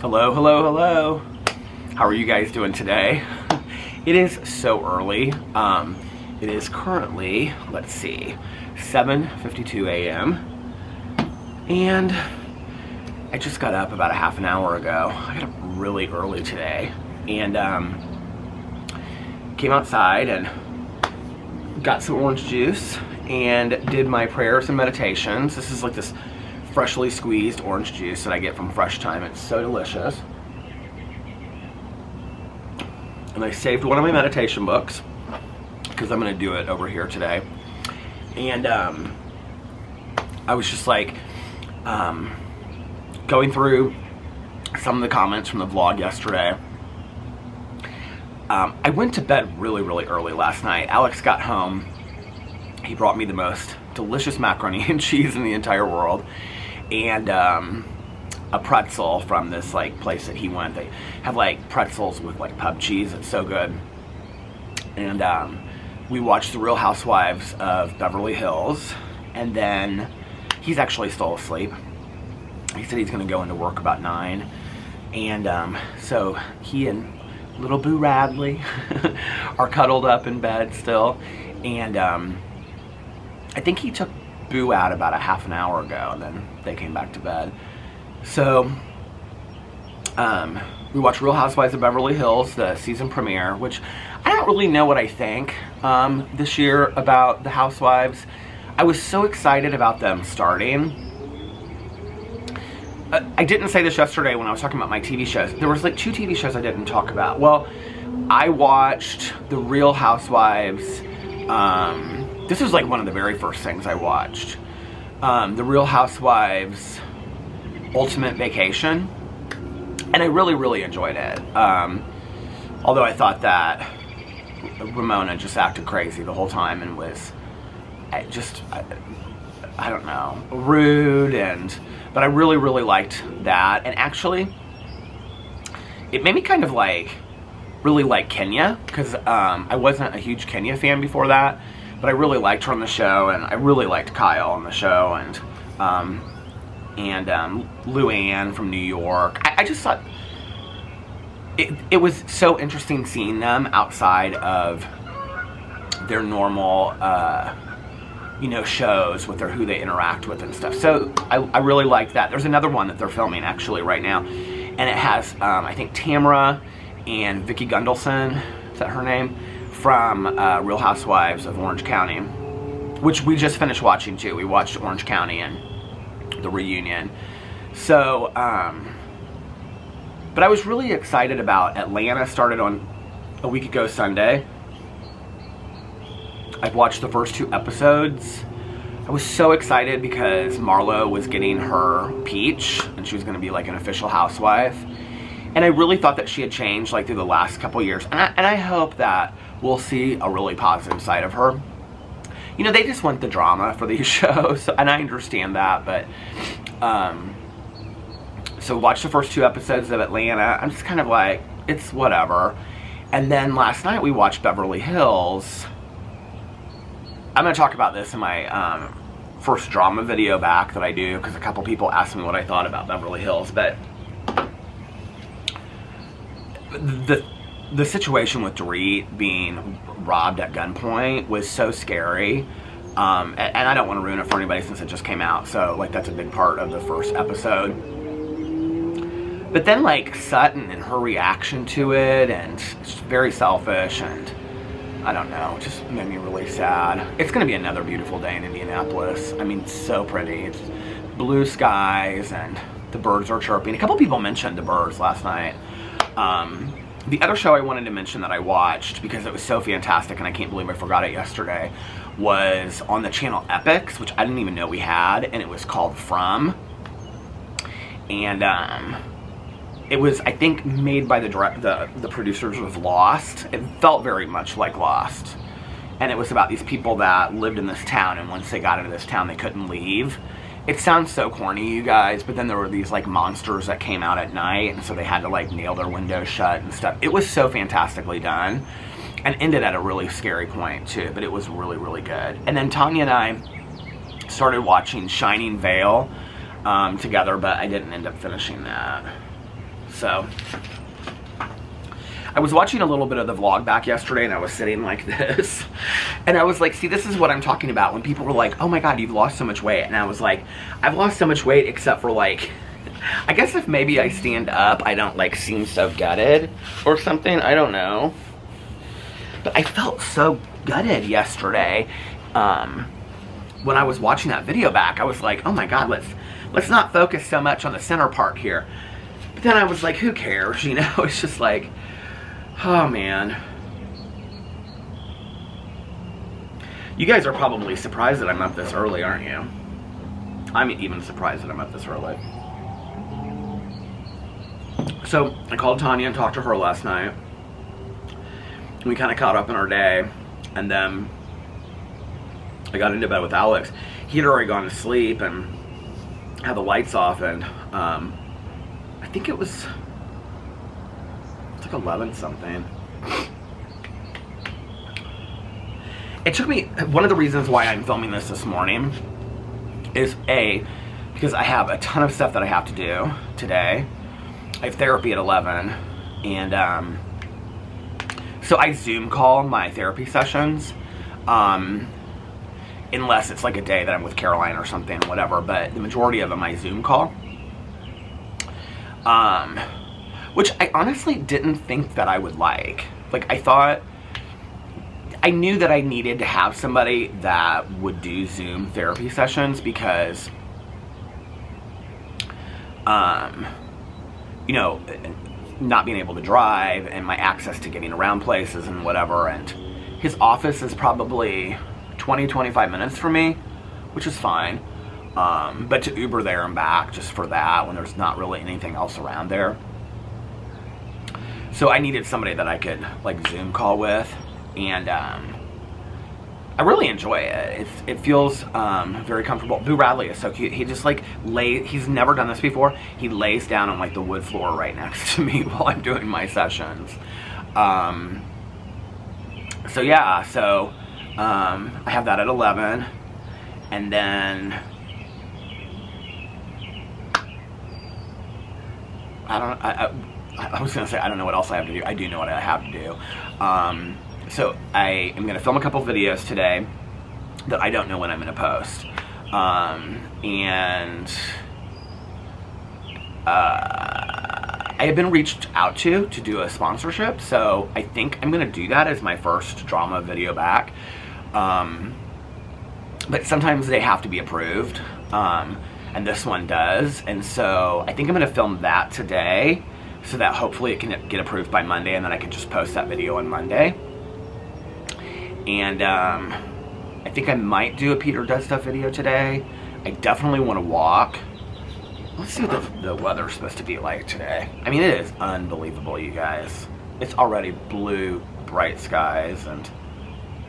Hello, hello, hello. How are you guys doing today? It is so early. It is currently, let's see, 7:52 a.m. And I just got up about a half an hour ago. I got up really early today and came outside and got some orange juice and did my prayers and meditations. This is like this freshly squeezed orange juice that I get from Fresh Time. It's so delicious. And I saved one of my meditation books because I'm going to do it over here today. And I was just like going through some of the comments from the vlog yesterday. I went to bed really early last night. Alex got home. He brought me the most delicious macaroni and cheese in the entire world, and a pretzel from this like place that he went. They have like pretzels with like pub cheese. It's so good. And we watched The Real Housewives of Beverly Hills, and then he's actually still asleep. He said he's going to go into work about 9, and so he and little Boo Radley are cuddled up in bed still, and I think he took Boo out about a half an hour ago, and then they came back to bed. So we watched Real Housewives of Beverly Hills, the season premiere, which I don't really know what I think this year about the Housewives. I was so excited about them starting. I didn't say this yesterday when I was talking about my TV shows. There was like 2 TV shows I didn't talk about. Well, I watched The Real Housewives. This was like one of the very first things I watched. The Real Housewives Ultimate Vacation. And I really enjoyed it. Although I thought that Ramona just acted crazy the whole time and was I don't know, rude, but I really liked that. And actually, it made me kind of like really like Kenya, because I wasn't a huge Kenya fan before that, but I really liked her on the show, and I really liked Kyle on the show, and Luann from New York. I just thought it was so interesting seeing them outside of their normal shows with who they interact with and stuff. So I really like that. There's another one that they're filming actually right now, and it has I think Tamara and Vicki Gundelson, is that her name, from Real Housewives of Orange County, which we just finished watching too. We watched Orange County and the reunion. So but I was really excited about Atlanta. Started on a week ago Sunday. I've watched the first 2 episodes. I was so excited because Marlo was getting her peach, and she was going to be like an official housewife. And I really thought that she had changed like through the last couple years. And I hope that we'll see a really positive side of her. You know, they just want the drama for these shows, and I understand that. But so watched the first 2 episodes of Atlanta. I'm just kind of like, it's whatever. And then last night we watched Beverly Hills. I'm going to talk about this in my first drama video back that I do, because a couple people asked me what I thought about Beverly Hills. But the situation with Dorit being robbed at gunpoint was so scary. And I don't want to ruin it for anybody since it just came out. So like that's a big part of the first episode. But then like Sutton and her reaction to it, and it's very selfish, and I don't know, it just made me really sad. It's going to be another beautiful day in Indianapolis. I mean, so pretty. It's blue skies and the birds are chirping. A couple people mentioned the birds last night. The other show I wanted to mention that I watched, because it was so fantastic and I can't believe I forgot it yesterday, was on the channel Epix, which I didn't even know we had, and it was called From. And it was, I think, made by the producers of Lost. It felt very much like Lost. And it was about these people that lived in this town, and once they got into this town, they couldn't leave. It sounds so corny, you guys, but then there were these, like, monsters that came out at night, and so they had to, like, nail their windows shut and stuff. It was so fantastically done, and ended at a really scary point, too, but it was really good. And then Tanya and I started watching Shining Vale together, but I didn't end up finishing that. So I was watching a little bit of the vlog back yesterday, and I was sitting like this, and I was like, see, this is what I'm talking about when people were like, oh my god, you've lost so much weight. And I was like, I've lost so much weight except for like, I guess if maybe I stand up, I don't like seem so gutted or something. I don't know. But I felt so gutted yesterday. When I was watching that video back, I was like, oh my god, let's not focus so much on the center part here. But then I was like, who cares, you know? It's just like, oh man. You guys are probably surprised that I'm up this early, aren't you? I'm even surprised that I'm up this early. So I called Tanya and talked to her last night. We kind of caught up in our day, and then I got into bed with Alex. He had already gone to sleep and had the lights off, and I think it's like 11 something. It took me, one of the reasons why I'm filming this morning is because I have a ton of stuff that I have to do today. I have therapy at 11, and so I Zoom call my therapy sessions, unless it's like a day that I'm with Caroline or something, whatever, but the majority of them I Zoom call, which I honestly didn't think that I would like. Like, I knew that I needed to have somebody that would do Zoom therapy sessions because, you know, not being able to drive and my access to getting around places and whatever, and his office is probably 20-25 minutes for me, which is fine, but to Uber there and back just for that when there's not really anything else around there. So I needed somebody that I could like Zoom call with, and I really enjoy it. It feels very comfortable. Boo Radley is so cute. He just like he's never done this before. He lays down on like the wood floor right next to me while I'm doing my sessions. So yeah, so I have that at 11, and then I was gonna say I don't know what else I have to do. I do know what I have to do. So I am gonna film a couple videos today that I don't know when I'm gonna post, and I have been reached out to do a sponsorship, so I think I'm gonna do that as my first drama video back. But sometimes they have to be approved, and this one does, and so I think I'm gonna film that today so that hopefully it can get approved by Monday, and then I can just post that video on Monday. And I think I might do a Peter Does Stuff video today. I definitely want to walk. Let's see what the weather's supposed to be like today. I mean, it is unbelievable, you guys. It's already blue, bright skies, and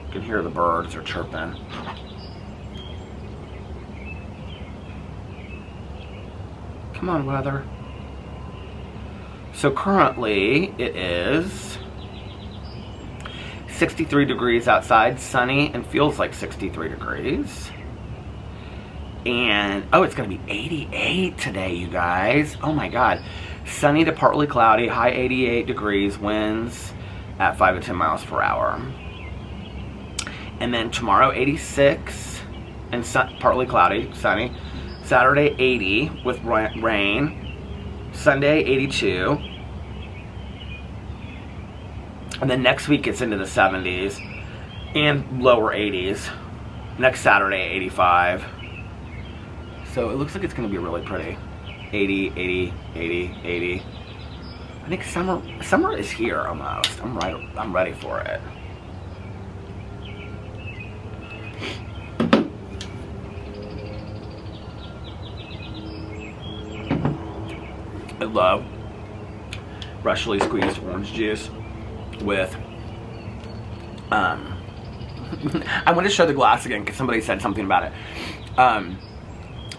you can hear the birds are chirping. Come on, weather. So currently it is 63 degrees outside, sunny, and feels like 63 degrees. And, oh, it's going to be 88 today, you guys. Oh my god. Sunny to partly cloudy, high 88 degrees, winds at 5 to 10 miles per hour. And then tomorrow, 86, and partly cloudy, sunny. Saturday, 80 with rain. Sunday, 82. And then next week it's into the 70s and lower 80s. Next Saturday, 85. So it looks like it's going to be really pretty. 80, 80, 80, 80. I think summer is here almost. I'm ready for it. I love freshly squeezed orange juice with I want to show the glass again because somebody said something about it.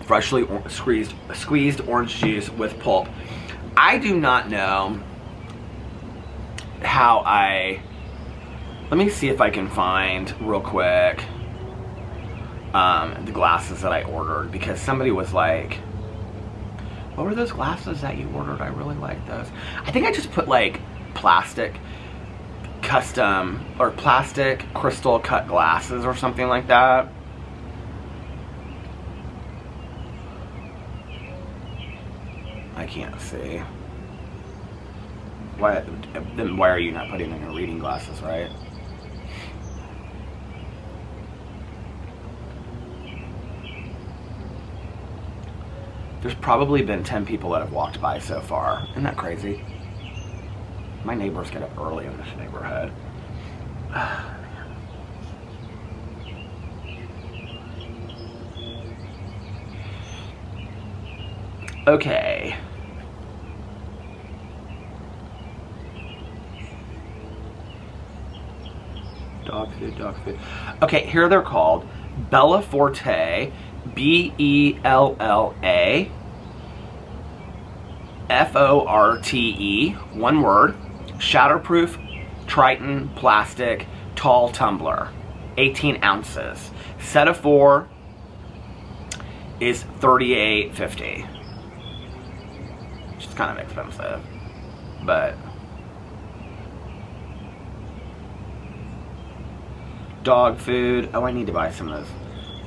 Freshly squeezed orange juice with pulp. I do not know how let me see if I can find real quick the glasses that I ordered, because somebody was like, What were those glasses that you ordered? I really like those. I think I just put like plastic custom or plastic crystal cut glasses or something like that. I can't see. Why? Then why are you not putting in your reading glasses, right? There's probably been 10 people that have walked by so far. Isn't that crazy? My neighbors get up early in this neighborhood. Okay. Dog food, dog food. Okay, here they're called Bella Forte, Bella Forte, one word, shatterproof Triton plastic tall tumbler, 18 ounces. Set of 4 is $38.50. Which is kind of expensive, but dog food. Oh, I need to buy some of those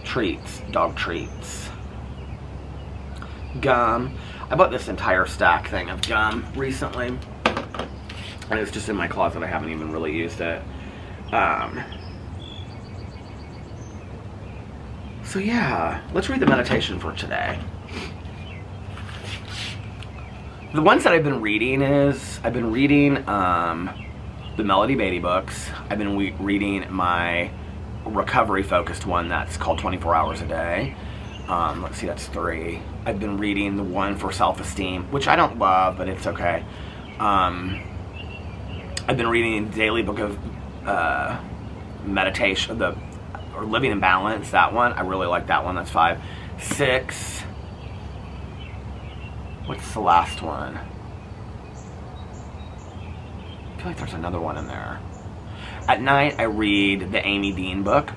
treats, dog treats. Gum. I bought this entire stack thing of gum recently, and it's just in my closet. I haven't even really used it. So yeah, let's read the meditation for today. The ones that I've been reading the Melody Beatty books. I've been reading my recovery focused one that's called 24 Hours a Day. Let's see, that's 3. I've been reading the one for self-esteem, which I don't love, but it's okay. I've been reading the daily book of meditation, or Living in Balance, that one. I really like that one. That's 5. 6. What's the last one? I feel like there's another one in there. At night, I read the Amy Dean book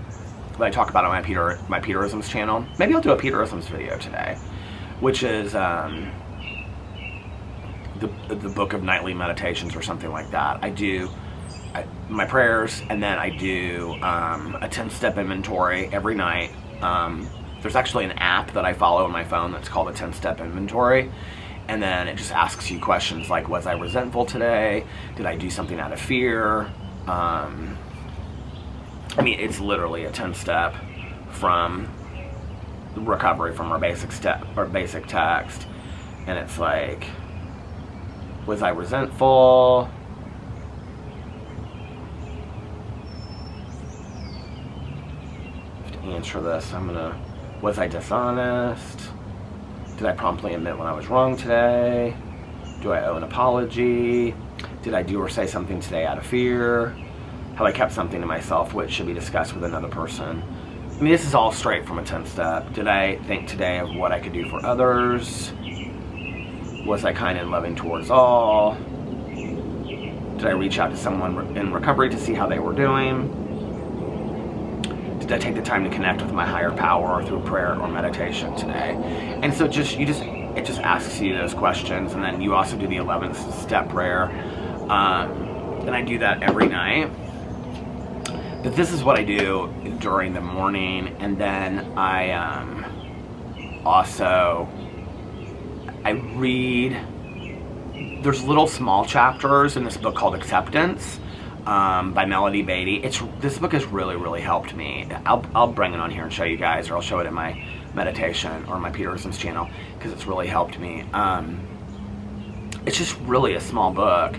that I talk about on my Peterisms channel. Maybe I'll do a Peterisms video today, which is the book of nightly meditations or something like that. I do my prayers, and then I do a 10-step inventory every night. There's actually an app that I follow on my phone that's called a 10-step inventory. And then it just asks you questions like, was I resentful today? Did I do something out of fear? I mean, it's literally a 10-step from recovery from our basic text. And it's like, was I resentful? To answer this, was I dishonest? Did I promptly admit when I was wrong today? Do I owe an apology? Did I do or say something today out of fear? Have I kept something to myself which should be discussed with another person? I mean, this is all straight from a 10-step. Did I think today of what I could do for others? Was I kind and loving towards all? Did I reach out to someone in recovery to see how they were doing? Did I take the time to connect with my higher power through prayer or meditation today? And so it just asks you those questions, and then you also do the 11th step prayer. And I do that every night. But this is what I do during the morning, and then I read. There's little small chapters in this book called Acceptance. By Melody Beatty. This book has really, really helped me. I'll bring it on here and show you guys, or I'll show it in my meditation or my Peterisms channel, because it's really helped me. It's just really a small book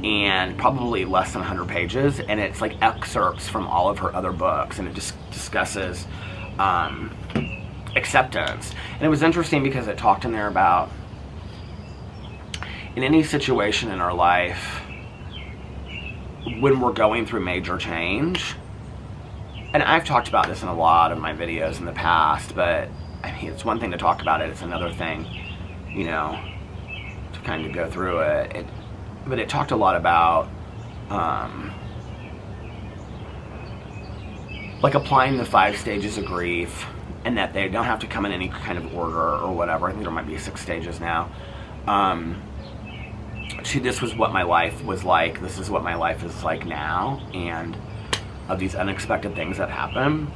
and probably less than 100 pages, and it's like excerpts from all of her other books, and it just discusses acceptance. And it was interesting because it talked in there about in any situation in our life when we're going through major change, and I've talked about this in a lot of my videos in the past, but I mean, it's one thing to talk about it, it's another thing, to kind of go through it. But it talked a lot about like applying the 5 stages of grief and that they don't have to come in any kind of order or whatever. I think there might be 6 stages now. This was what my life was like. This is what my life is like now, and of these unexpected things that happen.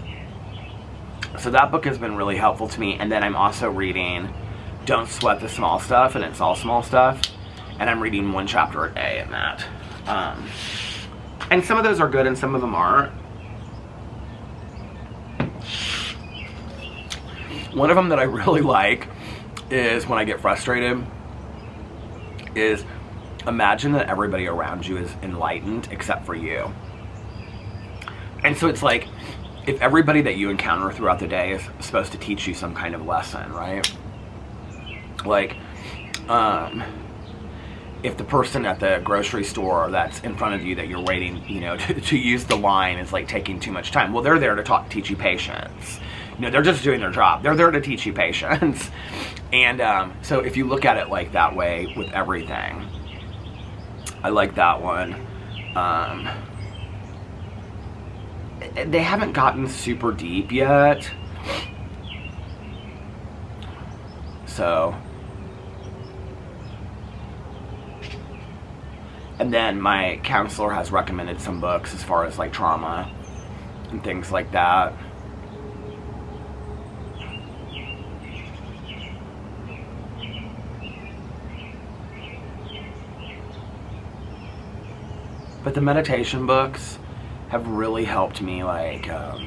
So that book has been really helpful to me. And then I'm also reading Don't Sweat the Small Stuff, and it's all small stuff. And I'm reading 1 chapter a day in that. And some of those are good and some of them aren't. One of them that I really like is when I get frustrated is imagine that everybody around you is enlightened except for you. And so it's like, if everybody that you encounter throughout the day is supposed to teach you some kind of lesson, right? Like, if the person at the grocery store that's in front of you that you're waiting, you know, to use the line is like taking too much time. Well, they're there to teach you patience. You know, they're just doing their job. They're there to teach you patience. And so if you look at it like that way with everything, I like that one. They haven't gotten super deep yet. So, and then my counselor has recommended some books as far as like trauma and things like that. But the meditation books have really helped me, like, the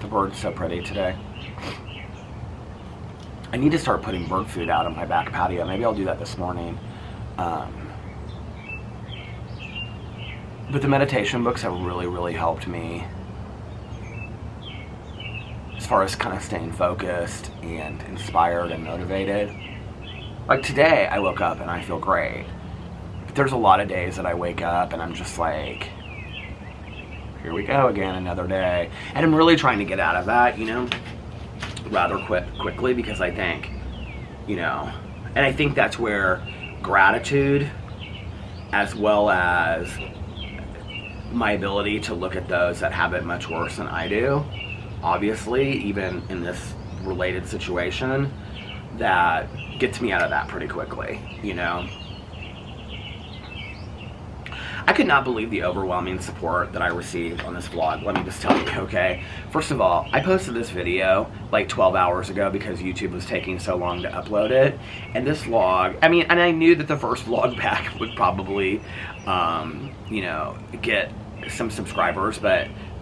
bird's so pretty today. I need to start putting bird food out on my back patio. Maybe I'll do that this morning. But the meditation books have really, really helped me as far as kind of staying focused and inspired and motivated. Like today, I woke up and I feel great. But there's a lot of days that I wake up and I'm just like, here we go again, another day. And I'm really trying to get out of that, you know, rather quickly, because I think, you know, and I think that's where gratitude, as well as my ability to look at those that have it much worse than I do, obviously, even in this related situation, that gets me out of that pretty quickly, you know. I could not believe the overwhelming support that I received on this vlog. Let me just tell you, okay? First of all, I posted this video like 12 hours ago because YouTube was taking so long to upload it. And this vlog, I mean, and I knew that the first vlog back would probably, you know, get some subscribers,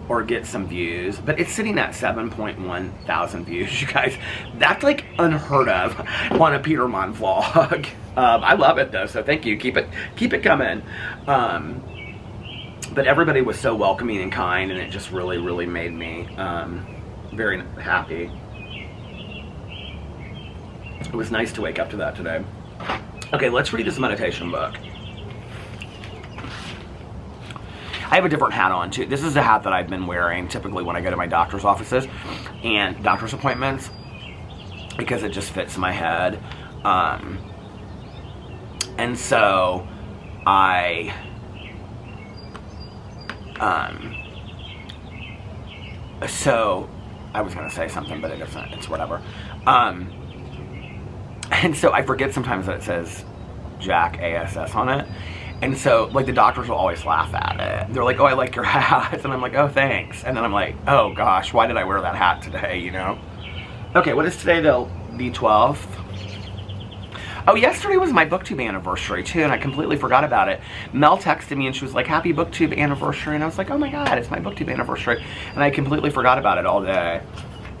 or get some views, but it's sitting at 7.1 thousand views, you guys. That's like unheard of on a Peter Monn vlog. I love it though, so thank you. Keep it coming. But everybody was so welcoming and kind, and it just really, really made me very happy. It was nice to wake up to that today. Okay, let's read this meditation book. I have a different hat on too. This is the hat that I've been wearing typically when I go to my doctor's offices and doctor's appointments, because it just fits my head. And so I was gonna say something, but it doesn't, it's whatever. And so I forget sometimes that it says Jack ASS on it. And so, like, the doctors will always laugh at it. They're like, oh, I like your hat. And I'm like, oh, thanks. And then I'm like, oh, gosh, why did I wear that hat today, you know? Okay, what is today, the 12th? Oh, yesterday was my BookTube anniversary, too, and I completely forgot about it. Mel texted me, and she was like, happy BookTube anniversary. And I was like, oh, my God, it's my BookTube anniversary. And I completely forgot about it all day.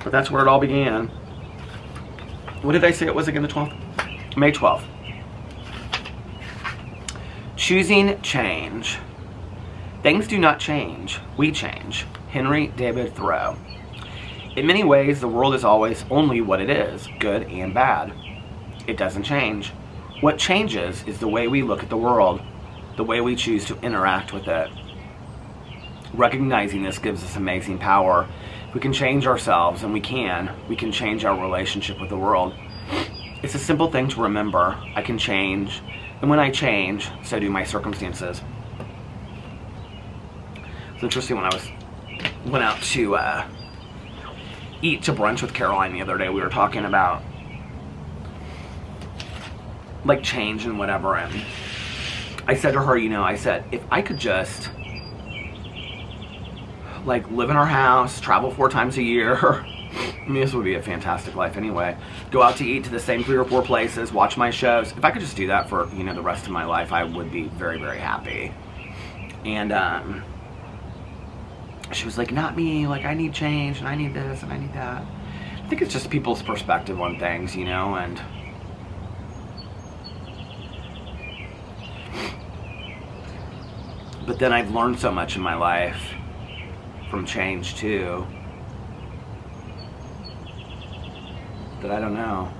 But that's where it all began. What did I say it was again, the 12th? May 12th. Choosing change. Things do not change. We change. Henry David Thoreau. In many ways, the world is always only what it is, good and bad. It doesn't change. What changes is the way we look at the world, the way we choose to interact with it. Recognizing this gives us amazing power. We can change ourselves, and we can change our relationship with the world. It's a simple thing to remember. I can change. And when I change, so do my circumstances. It's interesting, when I was went out to eat to brunch with Caroline the other day. We were talking about like change and whatever, and I said to her, you know, I said, if I could just like live in our house, travel 4 times a year, I mean, this would be a fantastic life anyway. Go out to eat to the same 3 or 4 places, watch my shows. If I could just do that for, you know, the rest of my life, I would be very, very happy. And she was like, not me, like I need change and I need this and I need that. I think it's just people's perspective on things, you know, and but then I've learned so much in my life from change too, that I don't know.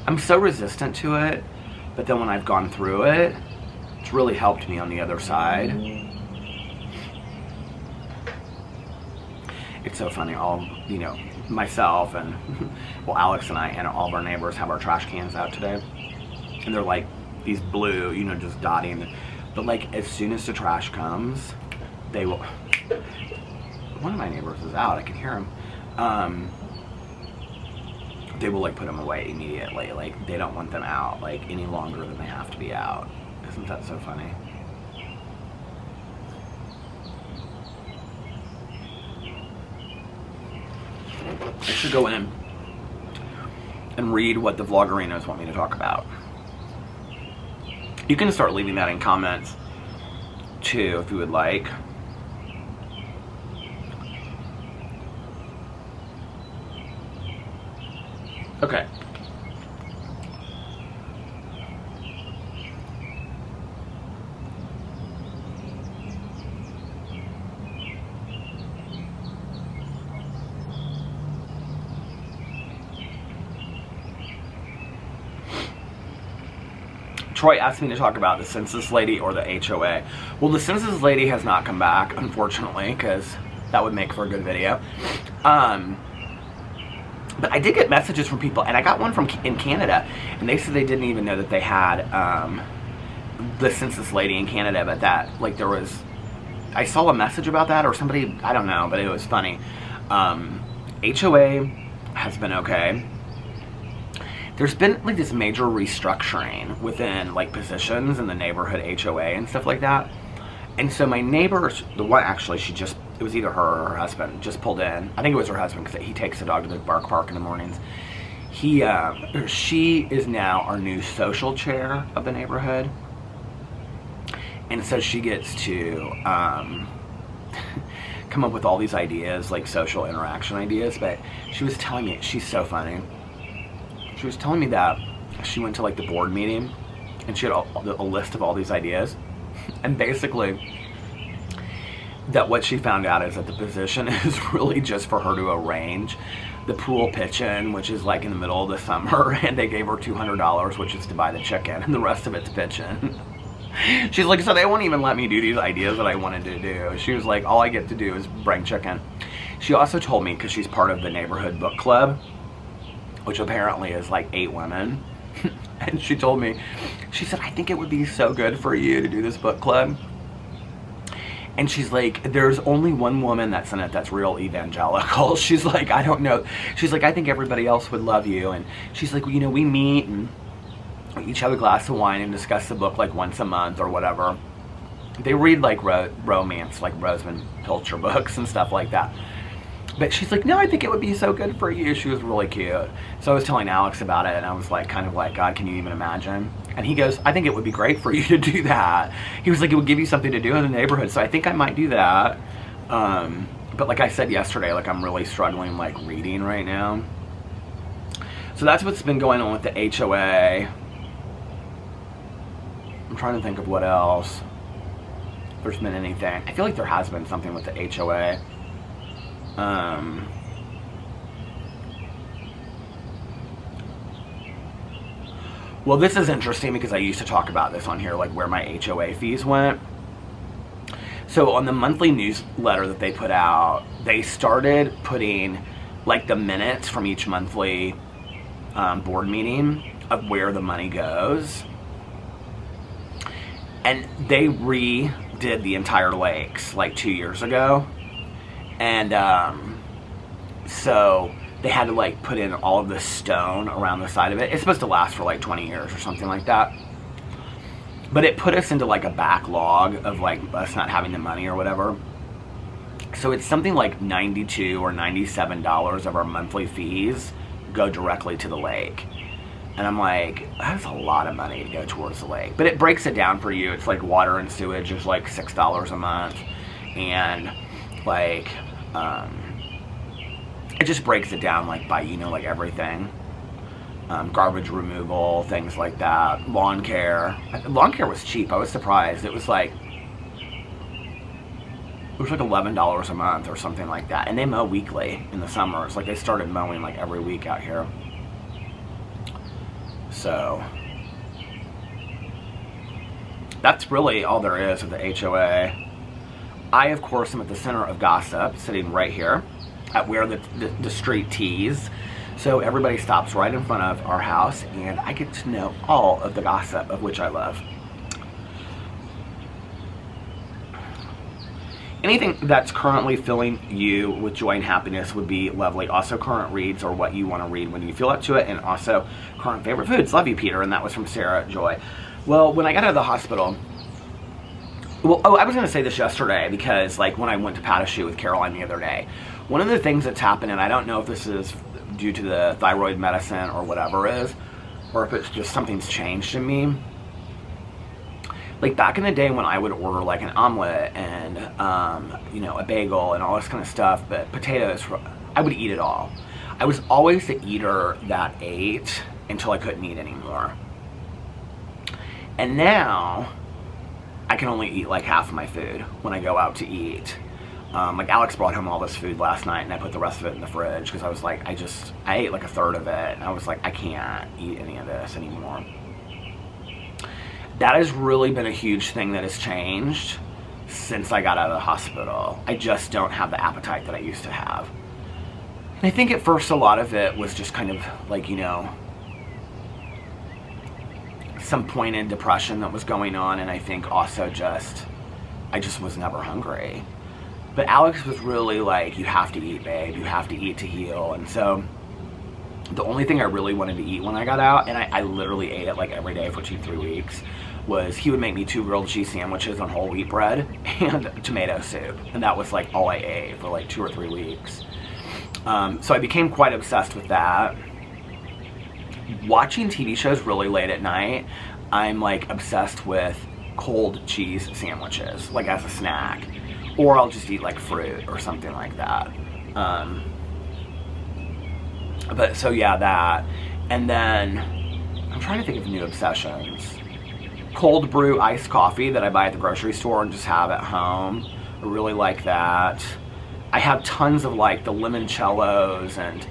I'm so resistant to it, but then when I've gone through it, it's really helped me on the other side. It's so funny, all, you know, myself and, well, Alex and I and all of our neighbors have our trash cans out today. And they're like these blue, you know, just dotting. But like as soon as the trash comes, they will, one of my neighbors is out, I can hear him. They will like put them away immediately. Like they don't want them out like any longer than they have to be out. Isn't that so funny? I should go in and read what the vloggerinos want me to talk about. You can start leaving that in comments too if you would like. Okay. Troy asked me to talk about the census lady or the HOA. Well, the census lady has not come back, unfortunately, because that would make for a good video. But I did get messages from people, and I got one from in Canada, and they said they didn't even know that they had the census lady in Canada, but that, like, there was, I saw a message about that, or somebody, I don't know, but it was funny. HOA has been okay. There's been like this major restructuring within like positions in the neighborhood HOA and stuff like that. And so my neighbor, the one actually, she just, it was either her or her husband, just pulled in. I think it was her husband because he takes the dog to the bark park in the mornings. She is now our new social chair of the neighborhood. And so she gets to come up with all these ideas, like social interaction ideas. But she was telling me, she's so funny. She was telling me that she went to like the board meeting and she had a list of all these ideas, and basically that what she found out is that the position is really just for her to arrange the pool pitch-in, which is like in the middle of the summer, and they gave her $200, which is to buy the chicken, and the rest of it's pitch-in. She's like, so they won't even let me do these ideas that I wanted to do. She was like, all I get to do is bring chicken. She also told me, because she's part of the neighborhood book club, which apparently is like 8 women. And she told me, she said, I think it would be so good for you to do this book club. And she's like, there's only one woman that's in it that's real evangelical. She's like, I don't know. She's like, I think everybody else would love you. And she's like, well, you know, we meet and we each have a glass of wine and discuss the book like once a month or whatever. They read like romance, like Rosamund Pilcher books and stuff like that. But she's like, no, I think it would be so good for you. She was really cute. So I was telling Alex about it, and I was like, kind of like, God, can you even imagine? And he goes, I think it would be great for you to do that. He was like, it would give you something to do in the neighborhood. So I think I might do that. But like I said yesterday, like I'm really struggling like reading right now. So that's what's been going on with the HOA. I'm trying to think of what else. If there's been anything. I feel like there has been something with the HOA. Well, this is interesting because I used to talk about this on here, like where my HOA fees went. So on the monthly newsletter that they put out, they started putting like the minutes from each monthly board meeting of where the money goes. And they did the entire lakes like 2 years ago. And so they had to like put in all of this stone around the side of it. It's supposed to last for like 20 years or something like that. But it put us into like a backlog of like us not having the money or whatever. So it's something like $92 or $97 of our monthly fees go directly to the lake. And I'm like, that's a lot of money to go towards the lake. But it breaks it down for you. It's like water and sewage is like $6 a month. And like, it just breaks it down like by, you know, like everything. Garbage removal, things like that. Lawn care. Lawn care was cheap. I was surprised. It was like $11 a month or something like that. And they mow weekly in the summer. It's like they started mowing like every week out here. So that's really all there is of the HOA. I, of course, am at the center of gossip, sitting right here at where the street tees. So everybody stops right in front of our house, and I get to know all of the gossip, of which I love. Anything that's currently filling you with joy and happiness would be lovely. Also, current reads or what you want to read when you feel up to it. And also, current favorite foods. Love you, Peter. And that was from Sarah Joy. Well, when I got out of the hospital... Well, I was going to say this yesterday because, like, when I went to Patashu with Caroline the other day, one of the things that's happened, and I don't know if this is due to the thyroid medicine or whatever it is, or if it's just something's changed in me. Like back in the day when I would order like an omelet and, you know, a bagel and all this kind of stuff, but potatoes, I would eat it all. I was always the eater that ate until I couldn't eat anymore. And now I can only eat like half of my food when I go out to eat. Like Alex brought home all this food last night and I put the rest of it in the fridge because I was like, I ate like a third of it. And I was like, I can't eat any of this anymore. That has really been a huge thing that has changed since I got out of the hospital. I just don't have the appetite that I used to have. And I think at first a lot of it was just kind of like, you know, some pointed depression that was going on. And I think also I just was never hungry. But Alex was really like, you have to eat, babe. You have to eat to heal. And so the only thing I really wanted to eat when I got out, and I literally ate it like every day for 2-3 weeks, was he would make me 2 grilled cheese sandwiches on whole wheat bread and tomato soup. And that was like all I ate for like 2 or 3 weeks. So I became quite obsessed with that. Watching TV shows really late at night, I'm like obsessed with cold cheese sandwiches, like as a snack. Or I'll just eat like fruit or something like that. But so yeah, that. And then I'm trying to think of new obsessions. Cold brew iced coffee that I buy at the grocery store and just have at home. I really like that. I have tons of like the limoncellos and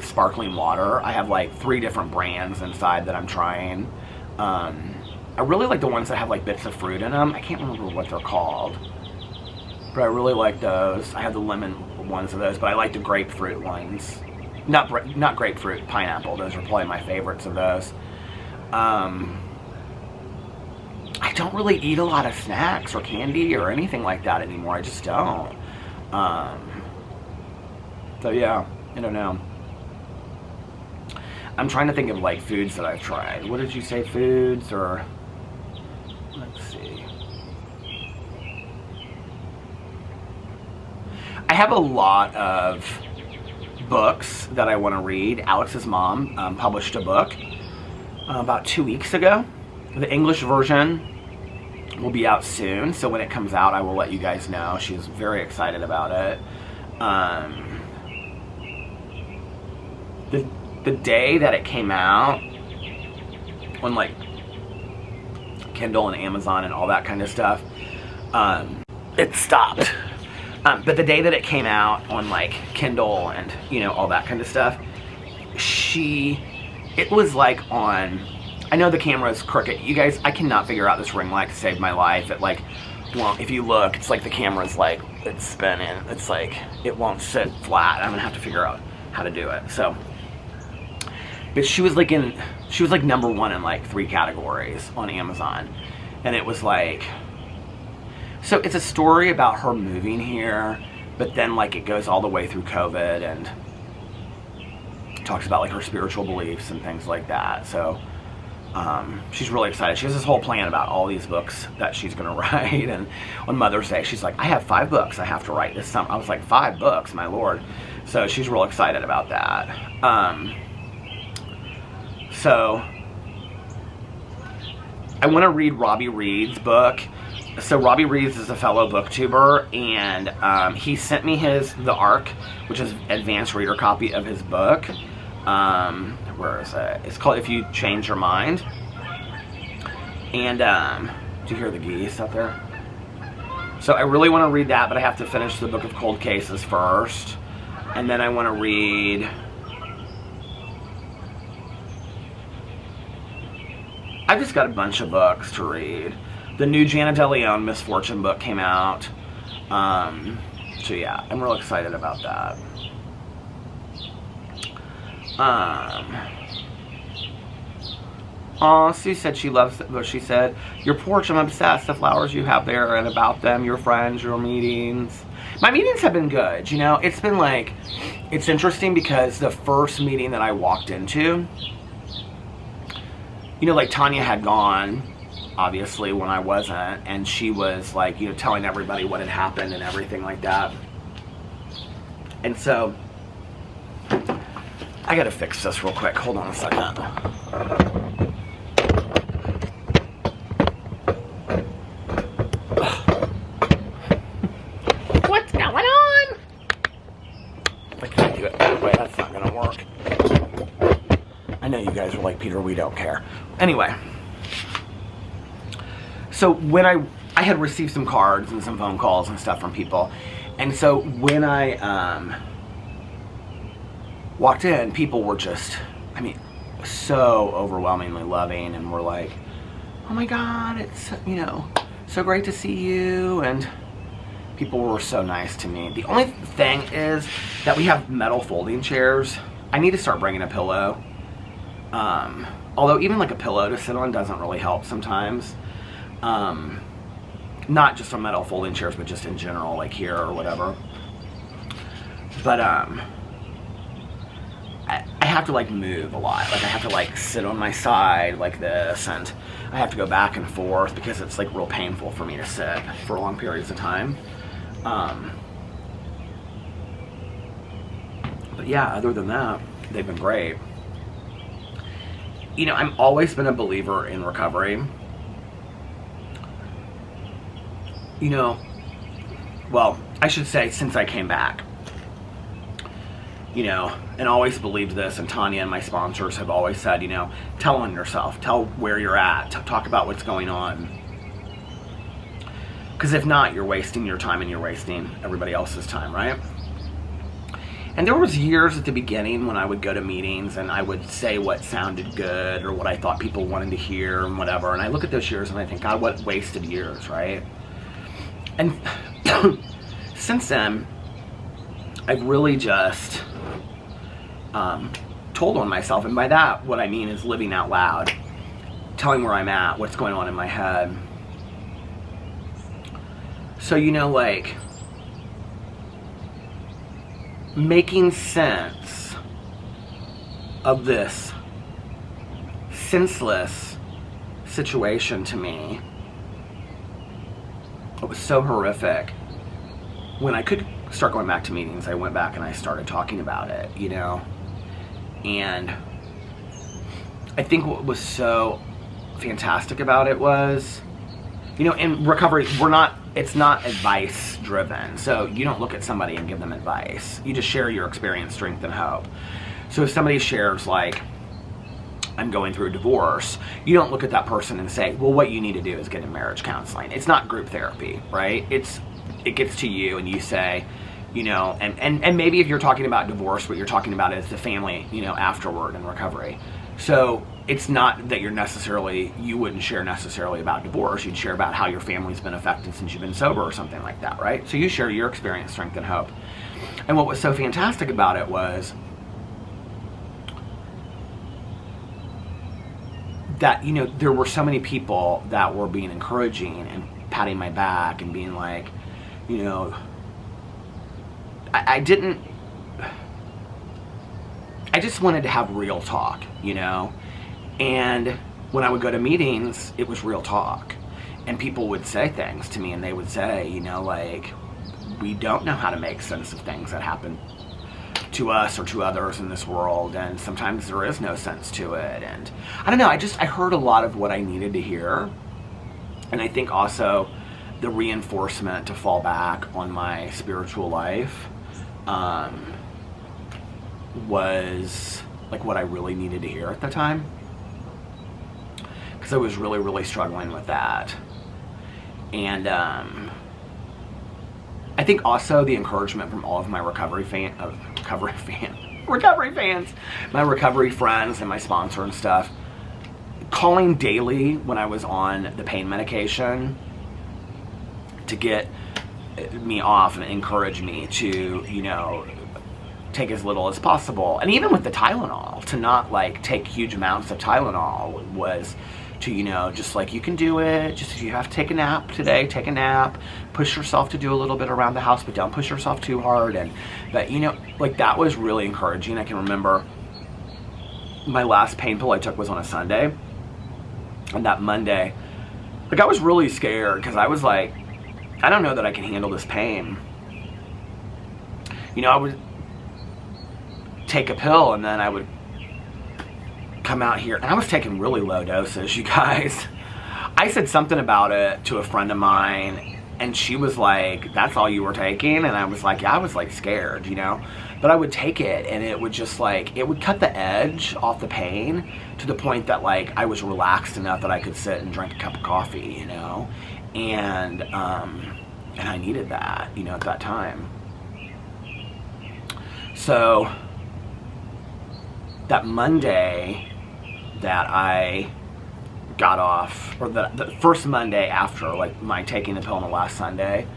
sparkling water. I have like 3 different brands inside that I'm trying. I really like the ones that have like bits of fruit in them. I can't remember what they're called, but I really like those. I have the lemon ones of those, but I like the grapefruit ones. Not grapefruit, pineapple. Those are probably my favorites of those. I don't really eat a lot of snacks or candy or anything like that anymore. I just don't. So yeah, I don't know. I'm trying to think of like foods that I've tried. What did you say, foods or... Let's see. I have a lot of books that I want to read. Alex's mom published a book about 2 weeks ago. The English version will be out soon, so when it comes out I will let you guys know. She's very excited about it. The day that it came out on like Kindle and Amazon and all that kind of stuff, it stopped. But the day that it came out on like Kindle and, you know, all that kind of stuff, it was like on, I know the camera is crooked. You guys, I cannot figure out this ring light to save my life. It like, well, if you look, it's like the camera's like, it's spinning. It's like, it won't sit flat. I'm gonna have to figure out how to do it. So, but she was like #1 in like 3 categories on Amazon. And it was like So it's a story about her moving here, but then like it goes all the way through COVID and talks about like her spiritual beliefs and things like that. So she's really excited. She has this whole plan about all these books that she's going to write. And on Mother's Day, she's like, I have 5 books I have to write this summer. I was like, 5 books, my Lord. So she's real excited about that. So I want to read Robbie Reed's book. So Robbie Reed is a fellow booktuber, and he sent me the ARC, which is advanced reader copy of his book. Where is it? It's called If You Change Your Mind. And do you hear the geese out there? So I really want to read that, but I have to finish the book of Cold Cases first. And then I want to read... I've just got a bunch of books to read. The new Jana DeLeon Misfortune book came out. So yeah, I'm real excited about that. Sue said she loves what she said. Your porch, I'm obsessed. The flowers you have there and about them, your friends, your meetings. My meetings have been good, you know. It's been like, it's interesting because the first meeting that I walked into, you know, like Tanya had gone, obviously, when I wasn't, and she was like, you know, telling everybody what had happened and everything like that. And so, I gotta fix this real quick. Hold on a second. What's going on? I can't do it that way. That's not gonna work. I know you guys are like, Peter, we don't care. Anyway. So when I had received some cards and some phone calls and stuff from people. And so when I walked in, people were just, I mean, so overwhelmingly loving, and were like, oh my God, it's, you know, so great to see you. And people were so nice to me. The only thing is that we have metal folding chairs. I need to start bringing a pillow. Although even like a pillow to sit on doesn't really help sometimes. Not just on metal folding chairs, but just in general, like here or whatever. But I have to like move a lot. Like I have to like sit on my side like this, and I have to go back and forth because it's like real painful for me to sit for long periods of time. But yeah, other than that, they've been great. You know, I've always been a believer in recovery. You know, well, I should say since I came back. You know, and always believed this, and Tanya and my sponsors have always said, you know, tell on yourself, tell where you're at, talk about what's going on. Because if not, you're wasting your time and you're wasting everybody else's time, right? And there was years at the beginning when I would go to meetings and I would say what sounded good or what I thought people wanted to hear and whatever. And I look at those years and I think, God, what wasted years, right? And since then, I've really just told on myself. And by that, what I mean is living out loud, telling where I'm at, what's going on in my head. So, you know, like, making sense of this senseless situation to me. It was so horrific. When I could start going back to meetings, I went back and I started talking about it, you know. And I think what was so fantastic about it was, you know, in recovery, it's not advice driven. So you don't look at somebody and give them advice. You just share your experience, strength, and hope. So if somebody shares like, I'm going through a divorce, you don't look at that person and say, well, what you need to do is get in marriage counseling. It's not group therapy, right? It gets to you and you say, you know, and maybe if you're talking about divorce, what you're talking about is the family, you know, afterward in recovery. So it's not that you wouldn't share necessarily about divorce. You'd share about how your family's been affected since you've been sober or something like that, right? So you share your experience, strength, and hope. And what was so fantastic about it was that, you know, there were so many people that were being encouraging and patting my back and being like, you know, I just wanted to have real talk, you know? And when I would go to meetings, it was real talk. And people would say things to me, and they would say, you know, like, we don't know how to make sense of things that happen to us or to others in this world, and sometimes there is no sense to it. And I don't know, I heard a lot of what I needed to hear. And I think also the reinforcement to fall back on my spiritual life was like what I really needed to hear at the time, because I was really, really struggling with that. And I think also the encouragement from all of my recovery fans, my recovery friends and my sponsor and stuff, calling daily when I was on the pain medication to get me off and encourage me to, you know, take as little as possible. And even with the Tylenol, to not like take huge amounts of Tylenol was to, you know, just like, you can do it. Just if you have to take a nap today, take a nap. Push yourself to do a little bit around the house, but don't push yourself too hard. And but, you know, like, that was really encouraging. I can remember my last pain pill I took was on a Sunday. And that Monday, like, I was really scared because I was like, I don't know that I can handle this pain. You know, I would take a pill and then I would come out here, and I was taking really low doses, you guys. I said something about it to a friend of mine, and she was like, that's all you were taking? And I was like, yeah, I was like scared, you know, but I would take it, and it would just like, it would cut the edge off the pain to the point that like I was relaxed enough that I could sit and drink a cup of coffee, you know, and I needed that, you know, at that time. So that Monday that I got off, or the first Monday after like my taking the pill on the last Sunday,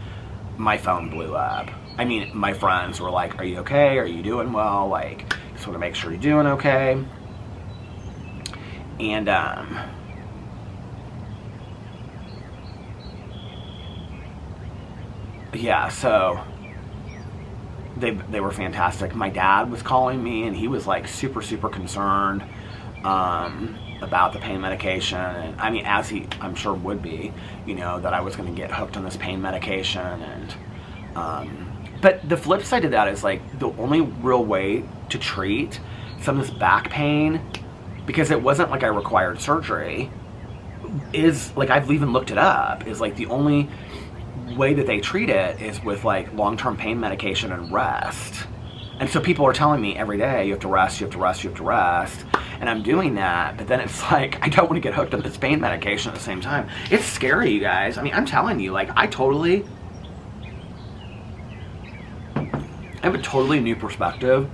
my phone blew up. I mean, my friends were like, are you okay? Are you doing well? Like, just want to make sure you're doing okay. And yeah, so they were fantastic. My dad was calling me, and he was like super, super concerned about the pain medication. And I mean, as he, I'm sure, would be, you know, that I was going to get hooked on this pain medication. And but the flip side of that is like, the only real way to treat some of this back pain, because it wasn't like I required surgery, is like, I've even looked it up, is like the only way that they treat it is with like long-term pain medication and rest. And so people are telling me every day, you have to rest, you have to rest, you have to rest. And I'm doing that, but then it's like, I don't want to get hooked on this pain medication at the same time. It's scary, you guys. I mean, I'm telling you, like, I have a totally new perspective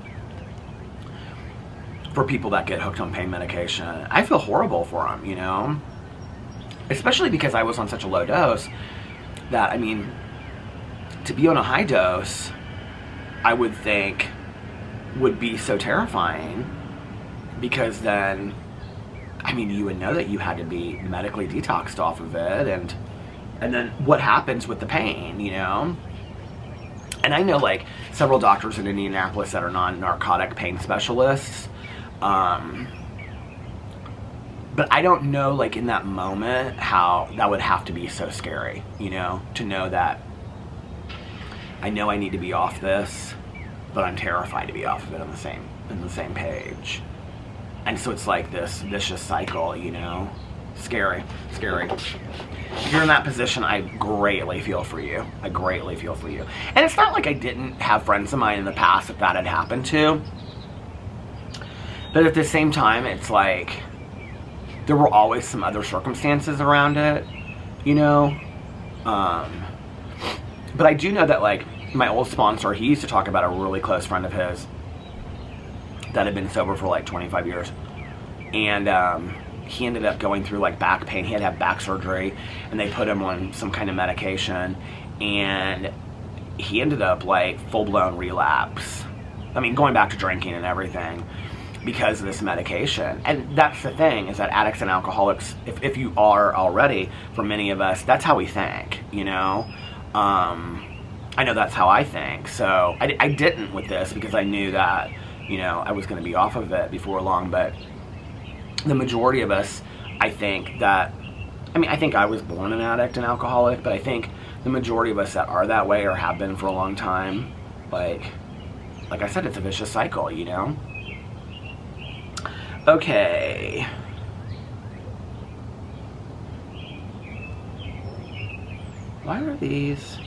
for people that get hooked on pain medication. I feel horrible for them, you know? Especially because I was on such a low dose that, I mean, to be on a high dose, I would think would be so terrifying, because then, I mean, you would know that you had to be medically detoxed off of it, and then what happens with the pain, you know? And I know like several doctors in Indianapolis that are non-narcotic pain specialists, but I don't know, like, in that moment how that would have to be so scary, you know, to know that I know I need to be off this, but I'm terrified to be off of it on the same page. And so it's like this vicious cycle, you know. Scary, scary. If you're in that position, I greatly feel for you. I greatly feel for you. And it's not like I didn't have friends of mine in the past that had happened to. But at the same time, it's like, there were always some other circumstances around it, you know? But I do know that, like, my old sponsor, he used to talk about a really close friend of his that had been sober for like 25 years. And he ended up going through like back pain. He had to have back surgery, and they put him on some kind of medication, and he ended up like full-blown relapse. I mean, going back to drinking and everything. because of this medication. And that's the thing, is that addicts and alcoholics, if you are already, for many of us, that's how we think, you know? I know that's how I think. So I didn't with this because I knew that, you know, I was going to be off of it before long. But the majority of us, I think that, I mean, I think I was born an addict and alcoholic, but I think the majority of us that are that way or have been for a long time, like I said, it's a vicious cycle, you know? Okay. Why are these?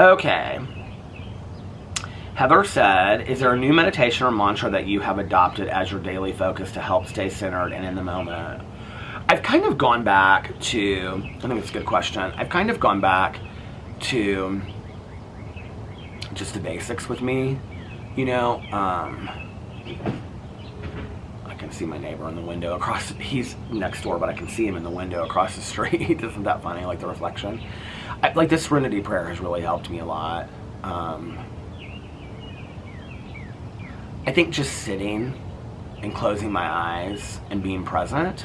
Okay. Heather said, is there a new meditation or mantra that you have adopted as your daily focus to help stay centered and in the moment? I've kind of gone back to, I think it's a good question. I've kind of gone back to just the basics with me, you know. I can see my neighbor in the window across, he's next door, but I can see him in the window across the street. Isn't that funny, like the reflection? Like this Serenity Prayer has really helped me a lot. I think just sitting and closing my eyes and being present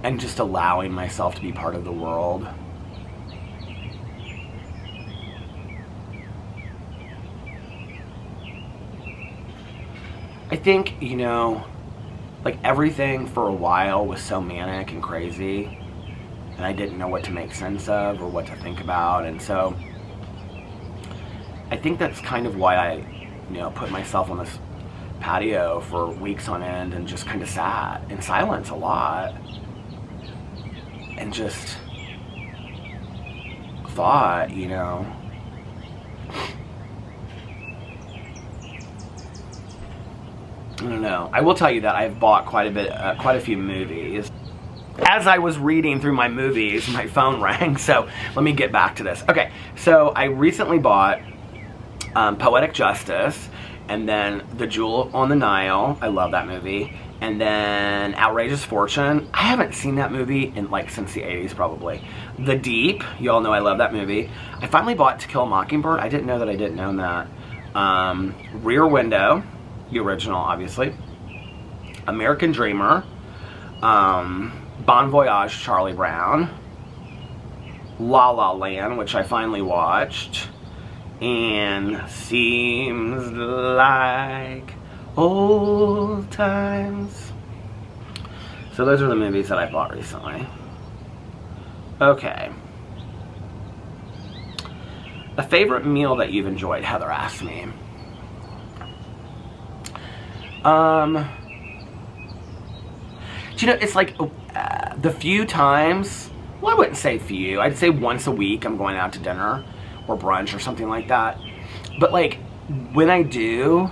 and just allowing myself to be part of the world. I think, you know, like everything for a while was so manic and crazy, and I didn't know what to make sense of or what to think about. And so I think that's kind of why I, you know, put myself on this patio for weeks on end and just kind of sat in silence a lot and just thought, you know. I don't know. I will tell you that I've bought quite a few movies. As I was reading through my movies, my phone rang, so let me get back to this. Okay, so I recently bought Poetic Justice, and then The Jewel on the Nile. I love that movie. And then Outrageous Fortune. I haven't seen that movie in like since the 80s probably. The Deep. You all know I love that movie. I finally bought To Kill a Mockingbird. I didn't know that I didn't own that. Rear Window. The original, obviously. American Dreamer. Bon Voyage, Charlie Brown. La La Land, which I finally watched. And Seems Like Old Times. So those are the movies that I bought recently. Okay. A favorite meal that you've enjoyed, Heather asked me. Do you know, it's like the few times, well, I wouldn't say few, I'd say once a week I'm going out to dinner or brunch or something like that. But like, when I do,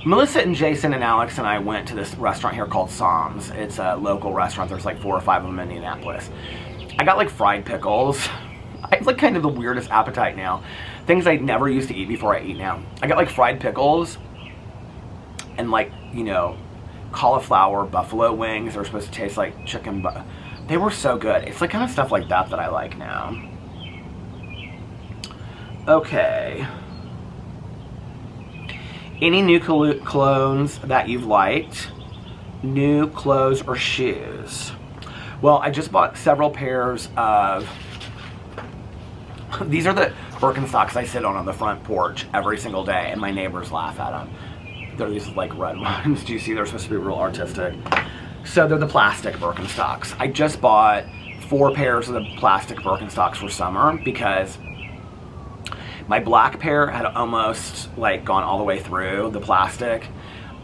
Melissa and Jason and Alex and I went to this restaurant here called Sam's. It's a local restaurant. There's like 4 or 5 of them in Indianapolis. I got like fried pickles. I have like kind of the weirdest appetite now. Things I never used to eat before I eat now. I got like fried pickles and like, you know, cauliflower buffalo wings. They were supposed to taste like chicken, but they were so good. It's like kind of stuff like that that I like now. Okay. Any new clones that you've liked? New clothes or shoes? Well, I just bought several pairs of... These are the Birkenstocks I sit on the front porch every single day, and my neighbors laugh at them. They're these like red ones. Do you see? They're supposed to be real artistic. So they're the plastic Birkenstocks. I just bought 4 pairs of the plastic Birkenstocks for summer because my black pair had almost like gone all the way through the plastic.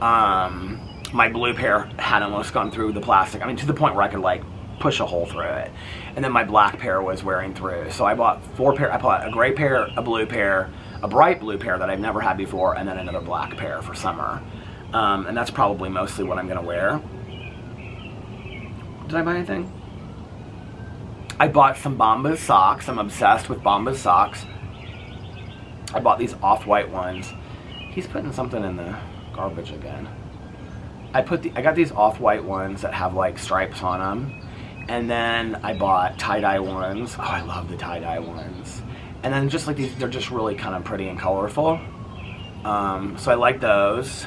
My blue pair had almost gone through the plastic. I mean, to the point where I could like push a hole through it. And then my black pair was wearing through. So I bought 4 pair. I bought a gray pair, a blue pair, a bright blue pair that I've never had before, and then another black pair for summer. And that's probably mostly what I'm gonna wear. Did I buy anything? I bought some Bombas socks. I'm obsessed with Bombas socks. I bought these off-white ones. He's putting something in the garbage again. I got these off-white ones that have like stripes on them, And then I bought tie-dye ones. Oh, I love the tie-dye ones. And then just like these, they're just really kind of pretty and colorful. So I like those.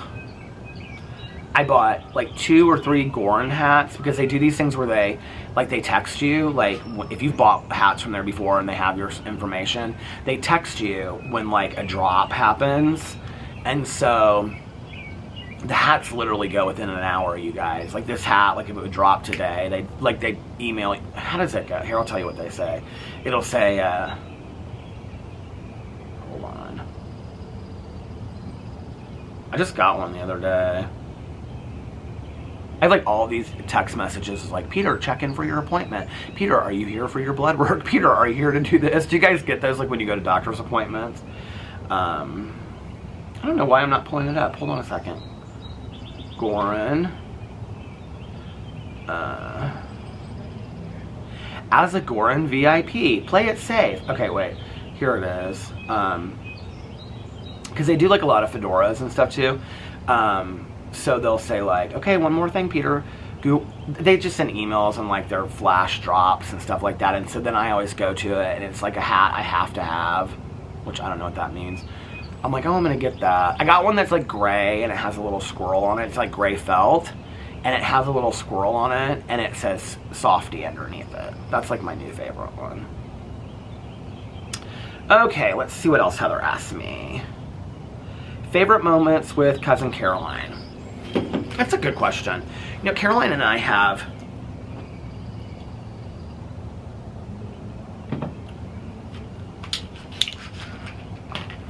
I bought like 2 or 3 Gorin hats because they do these things where they text you, like if you've bought hats from there before and they have your information, they text you when like a drop happens. And so the hats literally go within an hour, you guys. Like this hat, like if it would drop today, they email you. How does it go? Here, I'll tell you what they say. It'll say, hold on. I just got one the other day. I have like all these text messages like, Peter, check in for your appointment. Peter, are you here for your blood work? Peter, are you here to do this? Do you guys get those like when you go to doctor's appointments? I don't know why I'm not pulling it up. Hold on a second. Gorin. As a Gorin VIP, play it safe. Okay, wait. Here it is. Because they do like a lot of fedoras and stuff too. So they'll say like, okay, one more thing, Peter. They just send emails and like their flash drops and stuff like that. And so then I always go to it and it's like a hat I have to have, which I don't know what that means. I'm like, oh, I'm gonna get that. I got one that's like gray and it has a little squirrel on it. It's like gray felt and it has a little squirrel on it and it says Softy underneath it. That's like my new favorite one. Okay, let's see what else Heather asked me. Favorite moments with Cousin Caroline. That's a good question. You know, Caroline and I have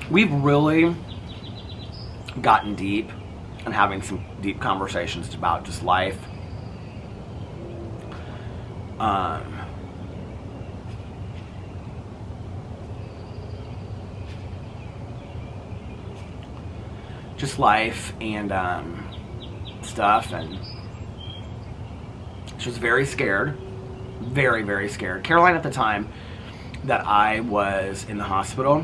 we've really gotten deep and having some deep conversations about just life. Just life and stuff, and she was very scared, very, very scared. Caroline, at the time that I was in the hospital,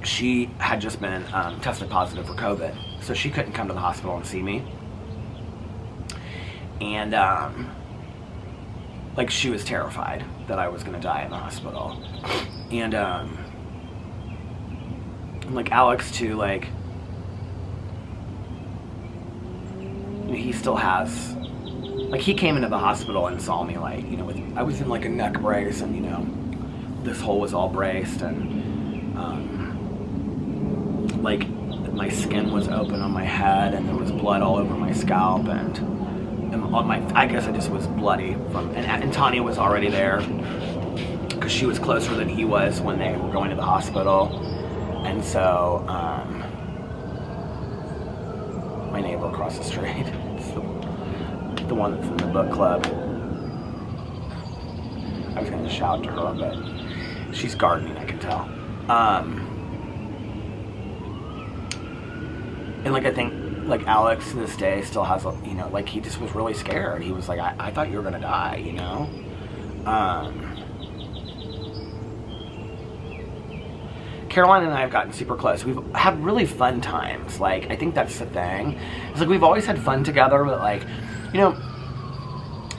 she had just been tested positive for COVID, so she couldn't come to the hospital and see me. And like she was terrified that I was gonna die in the hospital. And like Alex too, like he still has, like he came into the hospital and saw me like, you know, I was in like a neck brace and, you know, this hole was all braced and like my skin was open on my head and there was blood all over my scalp and on my, I guess I just was bloody from, and Tanya was already there because she was closer than he was when they were going to the hospital. And so my neighbor across the street, it's the one that's in the book club. I was going to shout to her, but she's gardening, I can tell. And like I think like Alex to this day still has, you know, like he just was really scared. He was like, I thought you were going to die, you know? Caroline and I have gotten super close. We've had really fun times. Like, I think that's the thing. It's like we've always had fun together, but like, you know,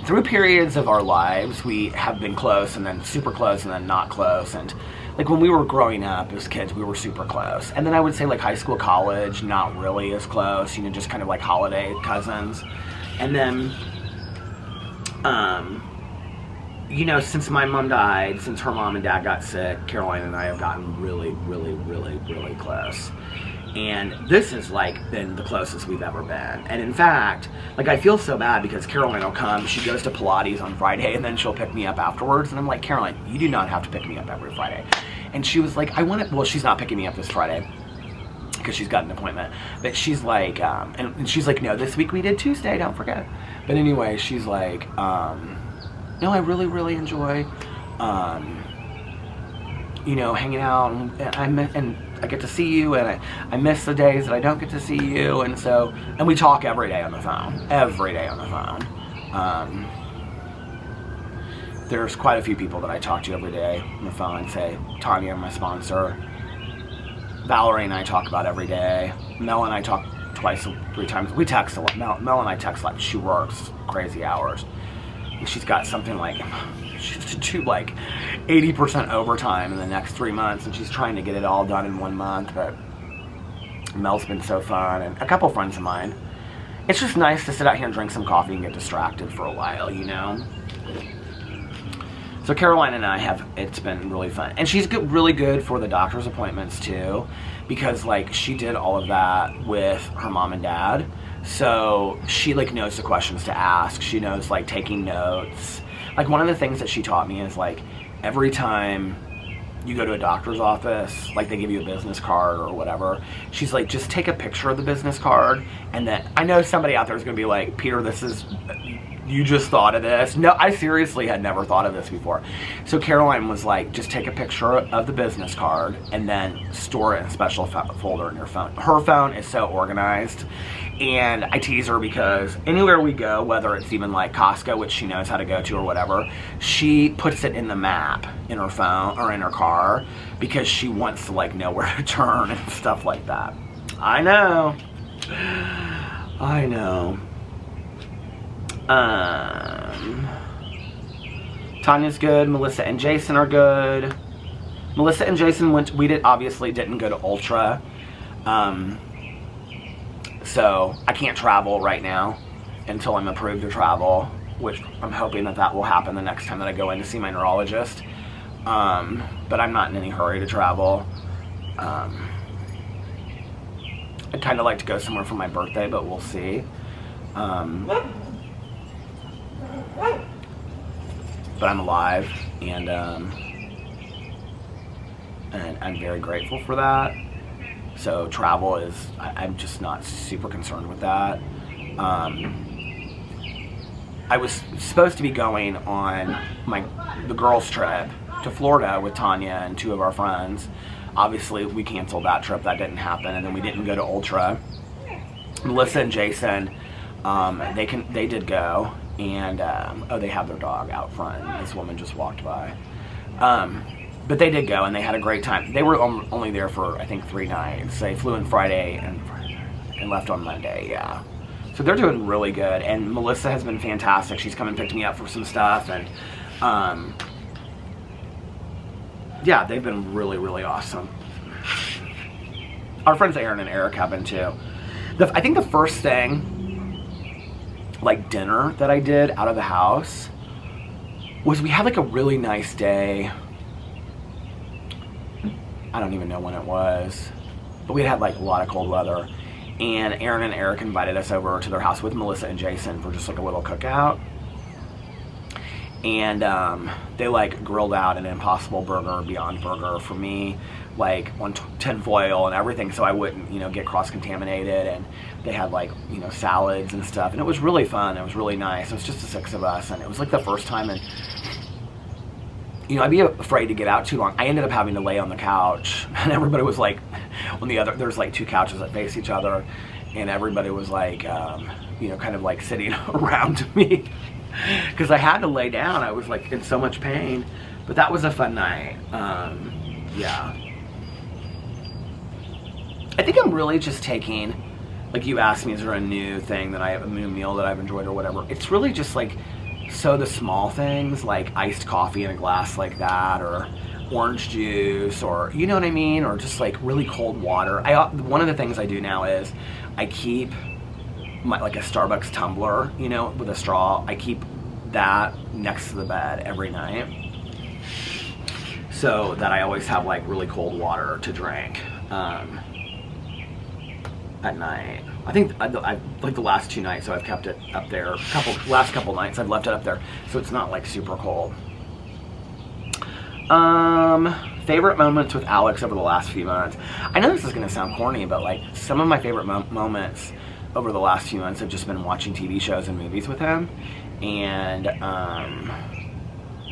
through periods of our lives, we have been close and then super close and then not close. And like when we were growing up as kids, we were super close. And then I would say like high school, college, not really as close, you know, just kind of like holiday cousins. And then, you know, since my mom died, since her mom and dad got sick, Caroline and I have gotten really, really, really, really close. And this has like been the closest we've ever been. And in fact, like I feel so bad because Caroline will come, she goes to Pilates on Friday and then she'll pick me up afterwards. And I'm like, Caroline, you do not have to pick me up every Friday. And she was like, I want to, well, she's not picking me up this Friday because she's got an appointment. But she's like, and she's like, no, this week we did Tuesday, don't forget. But anyway, she's like, no, I really, really enjoy, you know, hanging out, and I get to see you, and I miss the days that I don't get to see you, and so, and we talk every day on the phone, There's quite a few people that I talk to every day on the phone and say, Tanya, my sponsor. Valerie and I talk about every day. Mel and I talk twice or 3 times. We text a lot. Mel and I text like she works crazy hours. she's got something like, she's to do like 80% overtime in the next 3 months, and she's trying to get it all done in 1 month. But Mel's been so fun, and a couple friends of mine. It's just nice to sit out here and drink some coffee and get distracted for a while, you know? So Caroline and I it's been really fun. And she's really good for the doctor's appointments too, because like she did all of that with her mom and dad. So she like knows the questions to ask. She knows like taking notes. Like one of the things that she taught me is like every time you go to a doctor's office, like they give you a business card or whatever, she's like, just take a picture of the business card. And then I know somebody out there is going to be like, Peter, you just thought of this. No, I seriously had never thought of this before. So Caroline was like, just take a picture of the business card and then store it in a special folder in your phone. Her phone is so organized. And I tease her because anywhere we go, whether it's even like Costco, which she knows how to go to or whatever, she puts it in the map in her phone or in her car because she wants to like know where to turn and stuff like that. I know. Tanya's good. Melissa and Jason are good. Melissa and Jason obviously didn't go to Ultra. So I can't travel right now until I'm approved to travel, which I'm hoping that will happen the next time that I go in to see my neurologist. But I'm not in any hurry to travel. I'd kind of like to go somewhere for my birthday, but we'll see. But I'm alive, and I'm very grateful for that. So travel I'm just not super concerned with that. I was supposed to be going on the girls' trip to Florida with Tanya and 2 of our friends. Obviously, we canceled that trip. That didn't happen, and then we didn't go to Ultra. Melissa and Jason, they did go, and they have their dog out front. This woman just walked by. But they did go, and they had a great time. They were only there for, I think, 3 nights. They flew in Friday and left on Monday, yeah. So they're doing really good, and Melissa has been fantastic. She's come and picked me up for some stuff, and yeah, they've been really, really awesome. Our friends Aaron and Eric have been too. I think the first thing, like dinner that I did out of the house, was we had like a really nice day. I don't even know when it was, but we had like a lot of cold weather, and Aaron and Eric invited us over to their house with Melissa and Jason for just like a little cookout, and they like grilled out an Impossible Burger, Beyond Burger for me, like on tinfoil and everything, so I wouldn't, get cross-contaminated, and they had like, salads and stuff, and it was really fun. It was really nice. It was just the 6 of us, and it was like the first time, and I'd be afraid to get out too long. I ended up having to lay on the couch, and everybody was like on the other, there's like 2 couches that face each other, and everybody was like, kind of like sitting around me because I had to lay down. I was like in so much pain, but that was a fun night. Yeah. I think I'm really just taking, like you asked me, is there a new thing a new meal that I've enjoyed or whatever? It's really just like, so the small things like iced coffee in a glass like that, or orange juice, or you know what I mean, or just like really cold water. One of the things I do now is I keep like a Starbucks tumbler, with a straw. I keep that next to the bed every night, so that I always have like really cold water to drink at night. I think like the last 2 nights, so I've kept it up there. Last couple nights I've left it up there, so it's not like super cold. Favorite moments with Alex over the last few months. I know this is gonna sound corny, but like some of my favorite moments over the last few months have just been watching TV shows and movies with him, and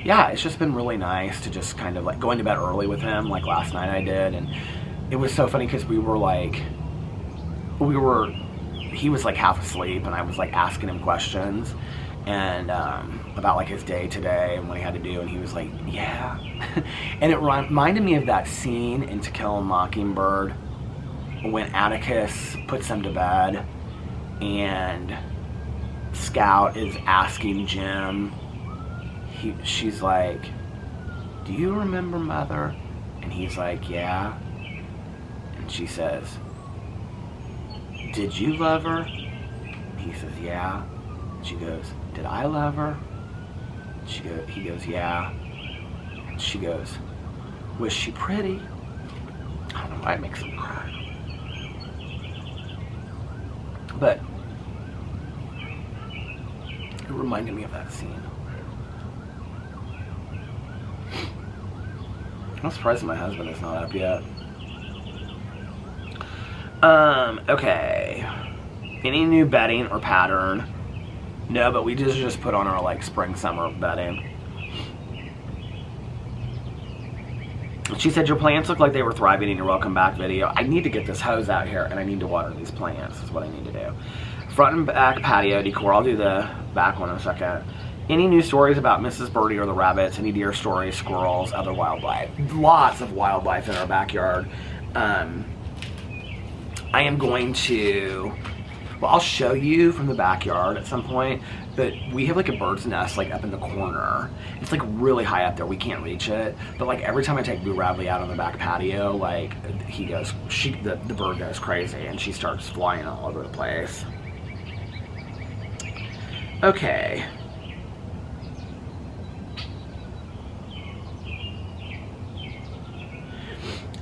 yeah, it's just been really nice to just kind of like going to bed early with him, like last night I did, and it was so funny because he was like half asleep, and I was like asking him questions and about like his day today and what he had to do, and he was like, yeah. And it reminded me of that scene in To Kill a Mockingbird when Atticus puts them to bed and Scout is asking Jim she's like, do you remember Mother? And he's like, yeah. And she says, did you love her? And he says, yeah. And she goes, did I love her? He goes, yeah. And she goes, was she pretty? I don't know why it makes me cry. But it reminded me of that scene. I'm surprised my husband is not up yet. Okay. Any new bedding or pattern? No, but we just put on our like spring summer bedding. She said your plants look like they were thriving in your welcome back video. I need to get this hose out here and I need to water these plants is what I need to do. Front and back patio decor. I'll do the back one in a second. Any new stories about Mrs. Birdie or the rabbits? Any deer stories, squirrels, other wildlife? Lots of wildlife in our backyard. I am going to, well, I'll show you from the backyard at some point, but we have like a bird's nest like up in the corner. It's like really high up there, we can't reach it, but like every time I take Boo Radley out on the back patio, like the bird goes crazy and she starts flying all over the place. Okay.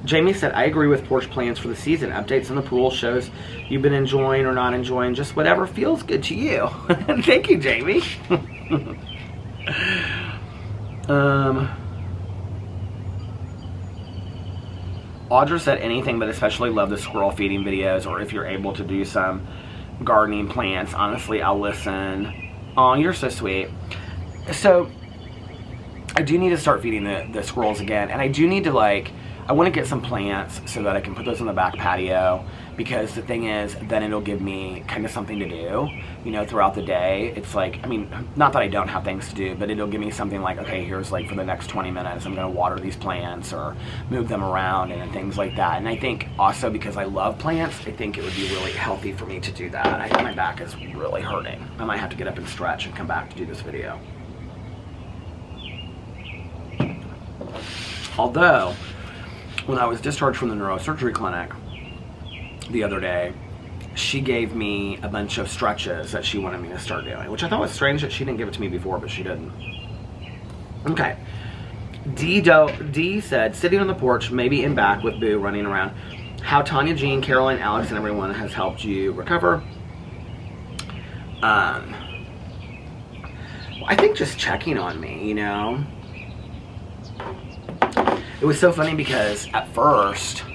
Jamie said, I agree with porch plans for the season. Updates on the pool shows you've been enjoying or not enjoying. Just whatever feels good to you. Thank you, Jamie. Audra said anything, but especially love the squirrel feeding videos, or if you're able to do some gardening plants. Honestly, I'll listen. Oh, you're so sweet. So, I do need to start feeding the squirrels again, and I do need to like, I want to get some plants so that I can put those on the back patio, because the thing is, then it'll give me kind of something to do, you know, throughout the day. It's like, I mean, not that I don't have things to do, but it'll give me something like, okay, here's like for the next 20 minutes, I'm going to water these plants or move them around and things like that. And I think also because I love plants, I think it would be really healthy for me to do that. My back is really hurting. I might have to get up and stretch and come back to do this video. Although, when I was discharged from the neurosurgery clinic the other day, she gave me a bunch of stretches that she wanted me to start doing, which I thought was strange that she didn't give it to me before, but she didn't. Okay. D said, sitting on the porch, maybe in back with Boo running around. How Tanya, Jean, Caroline, Alex, and everyone has helped you recover. I think just checking on me, you know. It was so funny because at first,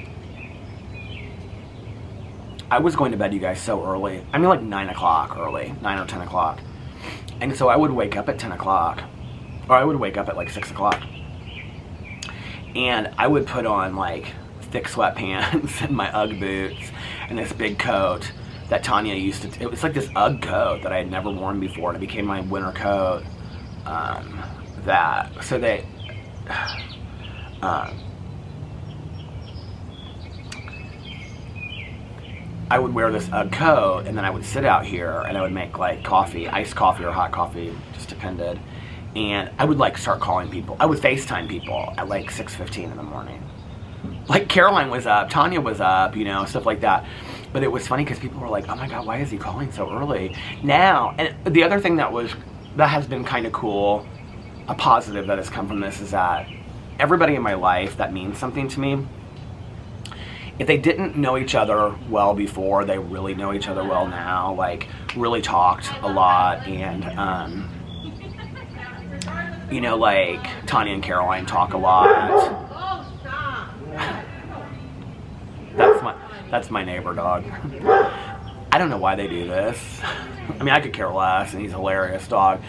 I was going to bed, you guys, so early. I mean, like 9 o'clock early, 9 or 10 o'clock. And so I would wake up at 10 o'clock, or I would wake up at like 6 o'clock. And I would put on like thick sweatpants and my Ugg boots and this big coat that Tanya used to, it was like this Ugg coat that I had never worn before, and it became my winter coat. I would wear this Ugg coat, and then I would sit out here and I would make like coffee, iced coffee or hot coffee, just depended. And I would like start calling people. I would FaceTime people at like 6:15 in the morning. Like Caroline was up, Tanya was up, you know, stuff like that. But it was funny because people were like, oh my God, why is he calling so early? Now, and the other thing that has been kind of cool, a positive that has come from this, is that everybody in my life that means something to me, if they didn't know each other well before, they really know each other well now, like really talked a lot. And you know, like Tanya and Caroline talk a lot. That's my neighbor dog. I don't know why they do this. I mean, I could care less, and he's a hilarious dog,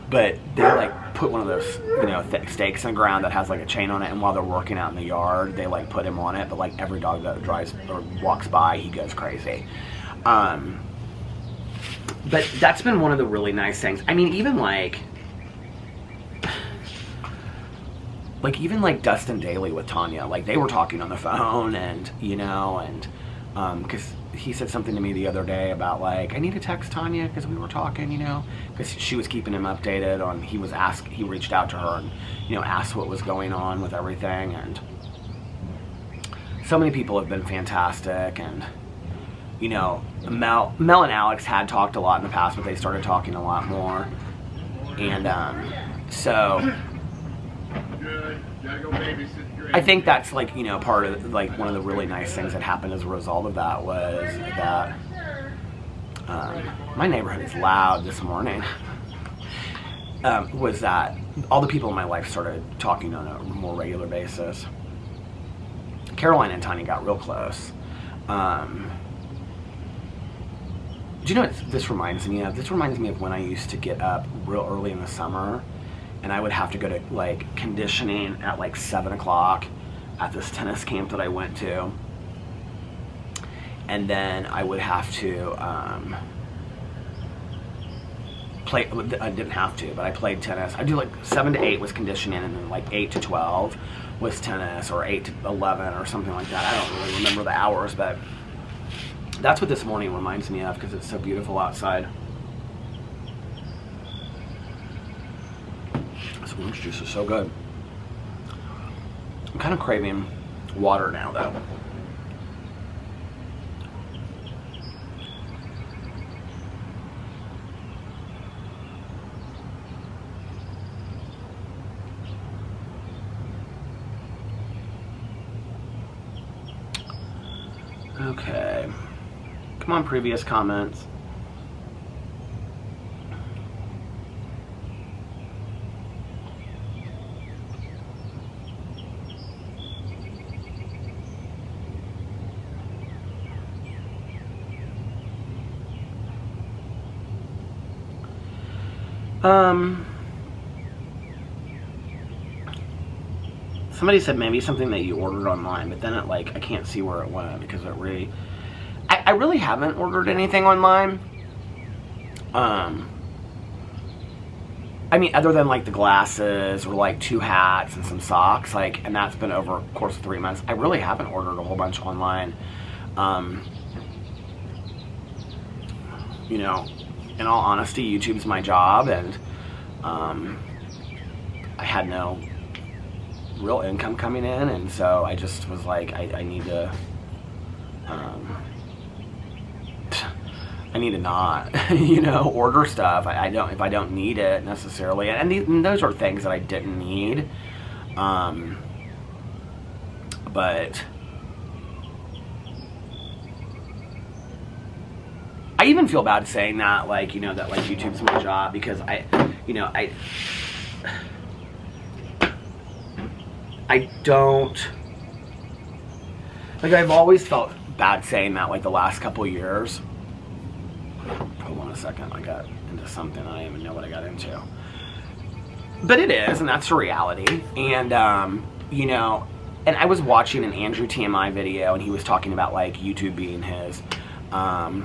but they like put one of those, you know, thick stakes in the ground that has like a chain on it, and while they're working out in the yard, they like put him on it. But like every dog that drives or walks by, he goes crazy. But that's been one of the really nice things. I mean, even like Dustin Daly with Tanya, like they were talking on the phone, and you know, and because he said something to me the other day about like, I need to text Tanya because we were talking, you know, because she was keeping him updated on, he reached out to her and, you know, asked what was going on with everything. And so many people have been fantastic. And, you know, Mel and Alex had talked a lot in the past, but they started talking a lot more. And so I think that's like, you know, part of like one of the really nice things that happened as a result of that was that my neighborhood is loud this morning. Was that all the people in my life started talking on a more regular basis. Caroline and Tanya got real close. Do you know what this reminds me of? This reminds me of when I used to get up real early in the summer and I would have to go to like conditioning at like 7 o'clock at this tennis camp that I went to. And then I would have to play, I didn't have to, but I played tennis. I do like 7 to 8 was conditioning, and then like 8 to 12 was tennis, or 8 to 11 or something like that. I don't really remember the hours, but that's what this morning reminds me of because it's so beautiful outside. This orange juice is so good. I'm kind of craving water now though. Okay. Come on, previous comments. Somebody said maybe something that you ordered online, but then it like, I can't see where it went because it really, I really haven't ordered anything online. I mean, other than like the glasses or like 2 hats and some socks, like, and that's been over the course of 3 months. I really haven't ordered a whole bunch online. You know, in all honesty, YouTube's my job, and I had no real income coming in, and so I just was like, I need to not, you know, order stuff. I don't, if I don't need it necessarily, and those are things that I didn't need, but I even feel bad saying that, like, you know, that like YouTube's my job, because I don't, like, I've always felt bad saying that, like, the last couple years. Hold on a second, I got into something, I don't even know what I got into. But it is, and that's the reality. And, you know, and I was watching an Andrew TMI video, and he was talking about, like, YouTube being his, hi,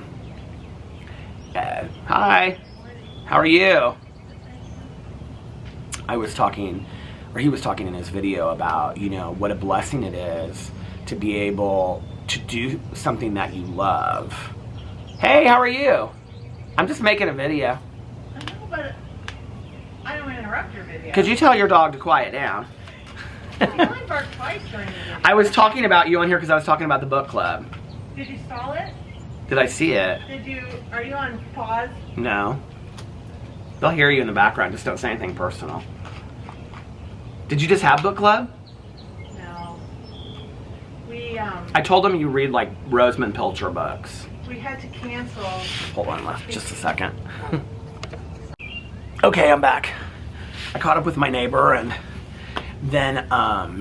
how are you? He was talking in his video about, you know, what a blessing it is to be able to do something that you love. Hey, how are you? I'm just making a video. I know, but I don't want to interrupt your video. Could you tell your dog to quiet down? He only barked twice during the video. I was talking about you on here because I was talking about the book club. Did you stall it? Did I see it? Are you on pause? No. They'll hear you in the background, just don't say anything personal. Did you just have book club? No. I told them you read like Rosamund Pilcher books. We had to cancel. Hold on, just a second. Okay, I'm back. I caught up with my neighbor, and then I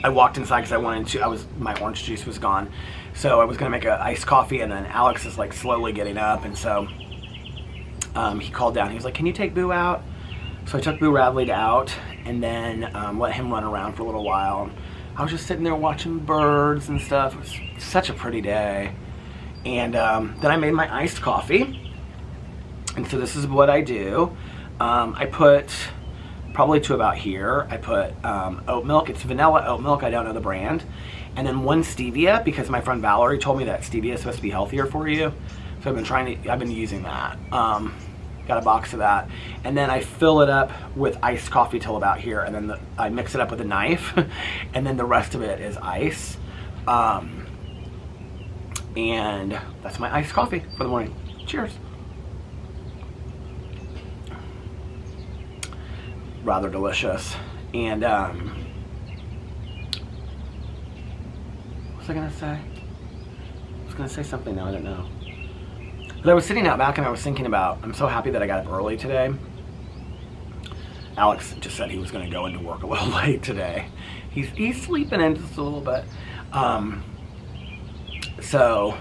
walked inside because my orange juice was gone. So I was gonna make an iced coffee, and then Alex is like slowly getting up, and so he called down. He was like, "Can you take Boo out?" So I took Boo Radley out, and then let him run around for a little while. I was just sitting there watching birds and stuff. It was such a pretty day. And then I made my iced coffee. And so this is what I do. I put probably to about here, I put oat milk. It's vanilla oat milk. I don't know the brand. And then 1 stevia, because my friend Valerie told me that stevia is supposed to be healthier for you. So I've been using that. Got a box of that. And then I fill it up with iced coffee till about here. And then I mix it up with a knife. And then the rest of it is ice. And that's my iced coffee for the morning. Cheers. Rather delicious. And what was I gonna say? I was gonna say something now, I don't know. But I was sitting out back and I was thinking about, I'm so happy that I got up early today. Alex just said he was gonna go into work a little late today. He's sleeping in just a little bit. So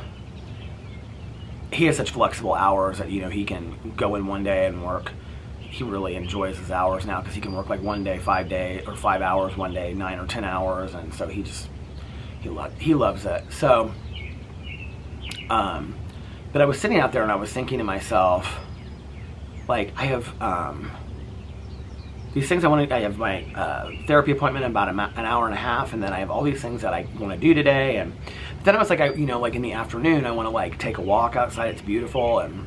he has such flexible hours that, you know, he can go in one day and work. He really enjoys his hours now because he can work like one day, 5 hours, one day, 9 or 10 hours. And so he loves it. So, but I was sitting out there and I was thinking to myself, like, I have, these things I have my therapy appointment in about an hour and a half, and then I have all these things that I want to do today. And then I was like, like in the afternoon, I want to like take a walk outside. It's beautiful. And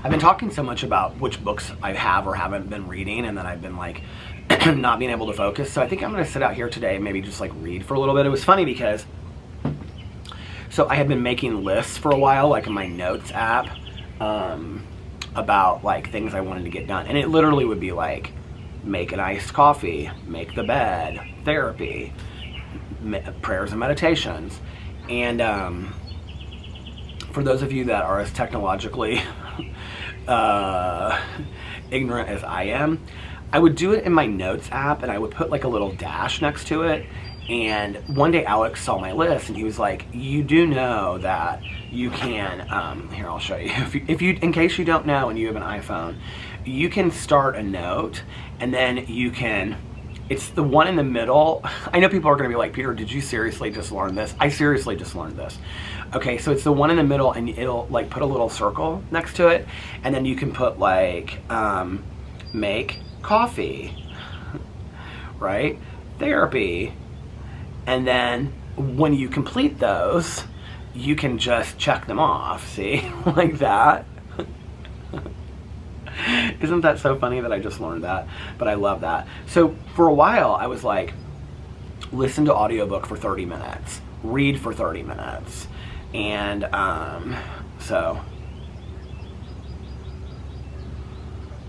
I've been talking so much about which books I have or haven't been reading, and then I've been like not being able to focus. So I think I'm going to sit out here today and maybe just like read for a little bit. It was funny because, so I had been making lists for a while, like in my notes app, about like things I wanted to get done. And it literally would be like, make an iced coffee, make the bed, therapy, prayers and meditations. And for those of you that are as technologically ignorant as I am, I would do it in my notes app and I would put like a little dash next to it. And one day Alex saw my list and he was like, you do know that you can, here I'll show you. If you, in case you don't know and you have an iPhone, you can start a note and then you can, it's the one in the middle. I know people are going to be like, Peter, did you seriously just learn this? I seriously just learned this. Okay, so it's the one in the middle and it'll like put a little circle next to it. And then you can put like, make coffee, right? Therapy. And then when you complete those, you can just check them off, see? Like that. Isn't that so funny that I just learned that? But I love that. So for a while, I was like, listen to audiobook for 30 minutes, read for 30 minutes. And so,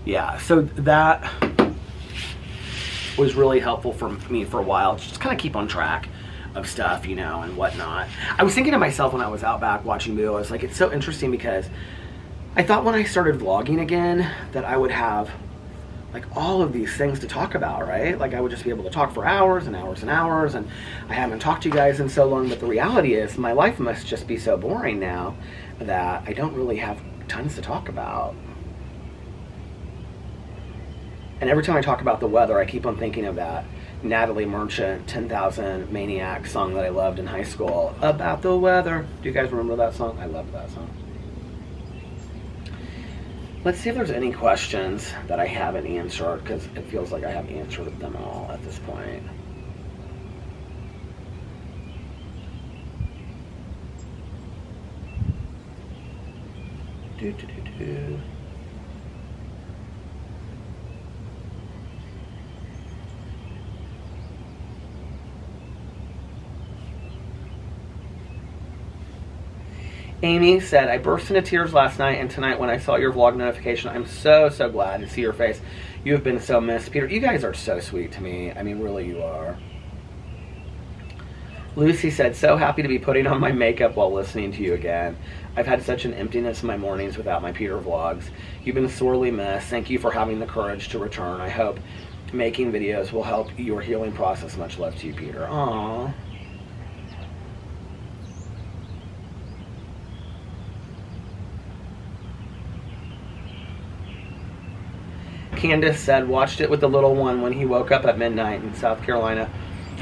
yeah, so that was really helpful for me for a while, just kind of keep on track of stuff, you know, and whatnot. I was thinking to myself when I was out back watching videos, I was like, it's so interesting because I thought when I started vlogging again that I would have like all of these things to talk about, right? Like I would just be able to talk for hours and hours and hours, and I haven't talked to you guys in so long, but the reality is my life must just be so boring now that I don't really have tons to talk about. And every time I talk about the weather, I keep on thinking of that Natalie Merchant 10,000 Maniac song that I loved in high school, About the Weather. Do you guys remember that song? I loved that song. Let's see if there's any questions that I haven't answered, because it feels like I have answered them all at this point. Amy said, I burst into tears last night and tonight when I saw your vlog notification. I'm so, so glad to see your face. You have been so missed. Peter, you guys are so sweet to me. I mean, really, you are. Lucy said, so happy to be putting on my makeup while listening to you again. I've had such an emptiness in my mornings without my Peter vlogs. You've been sorely missed. Thank you for having the courage to return. I hope making videos will help your healing process. Much love to you, Peter. Aww. Candace said, watched it with the little one when he woke up at midnight in South Carolina.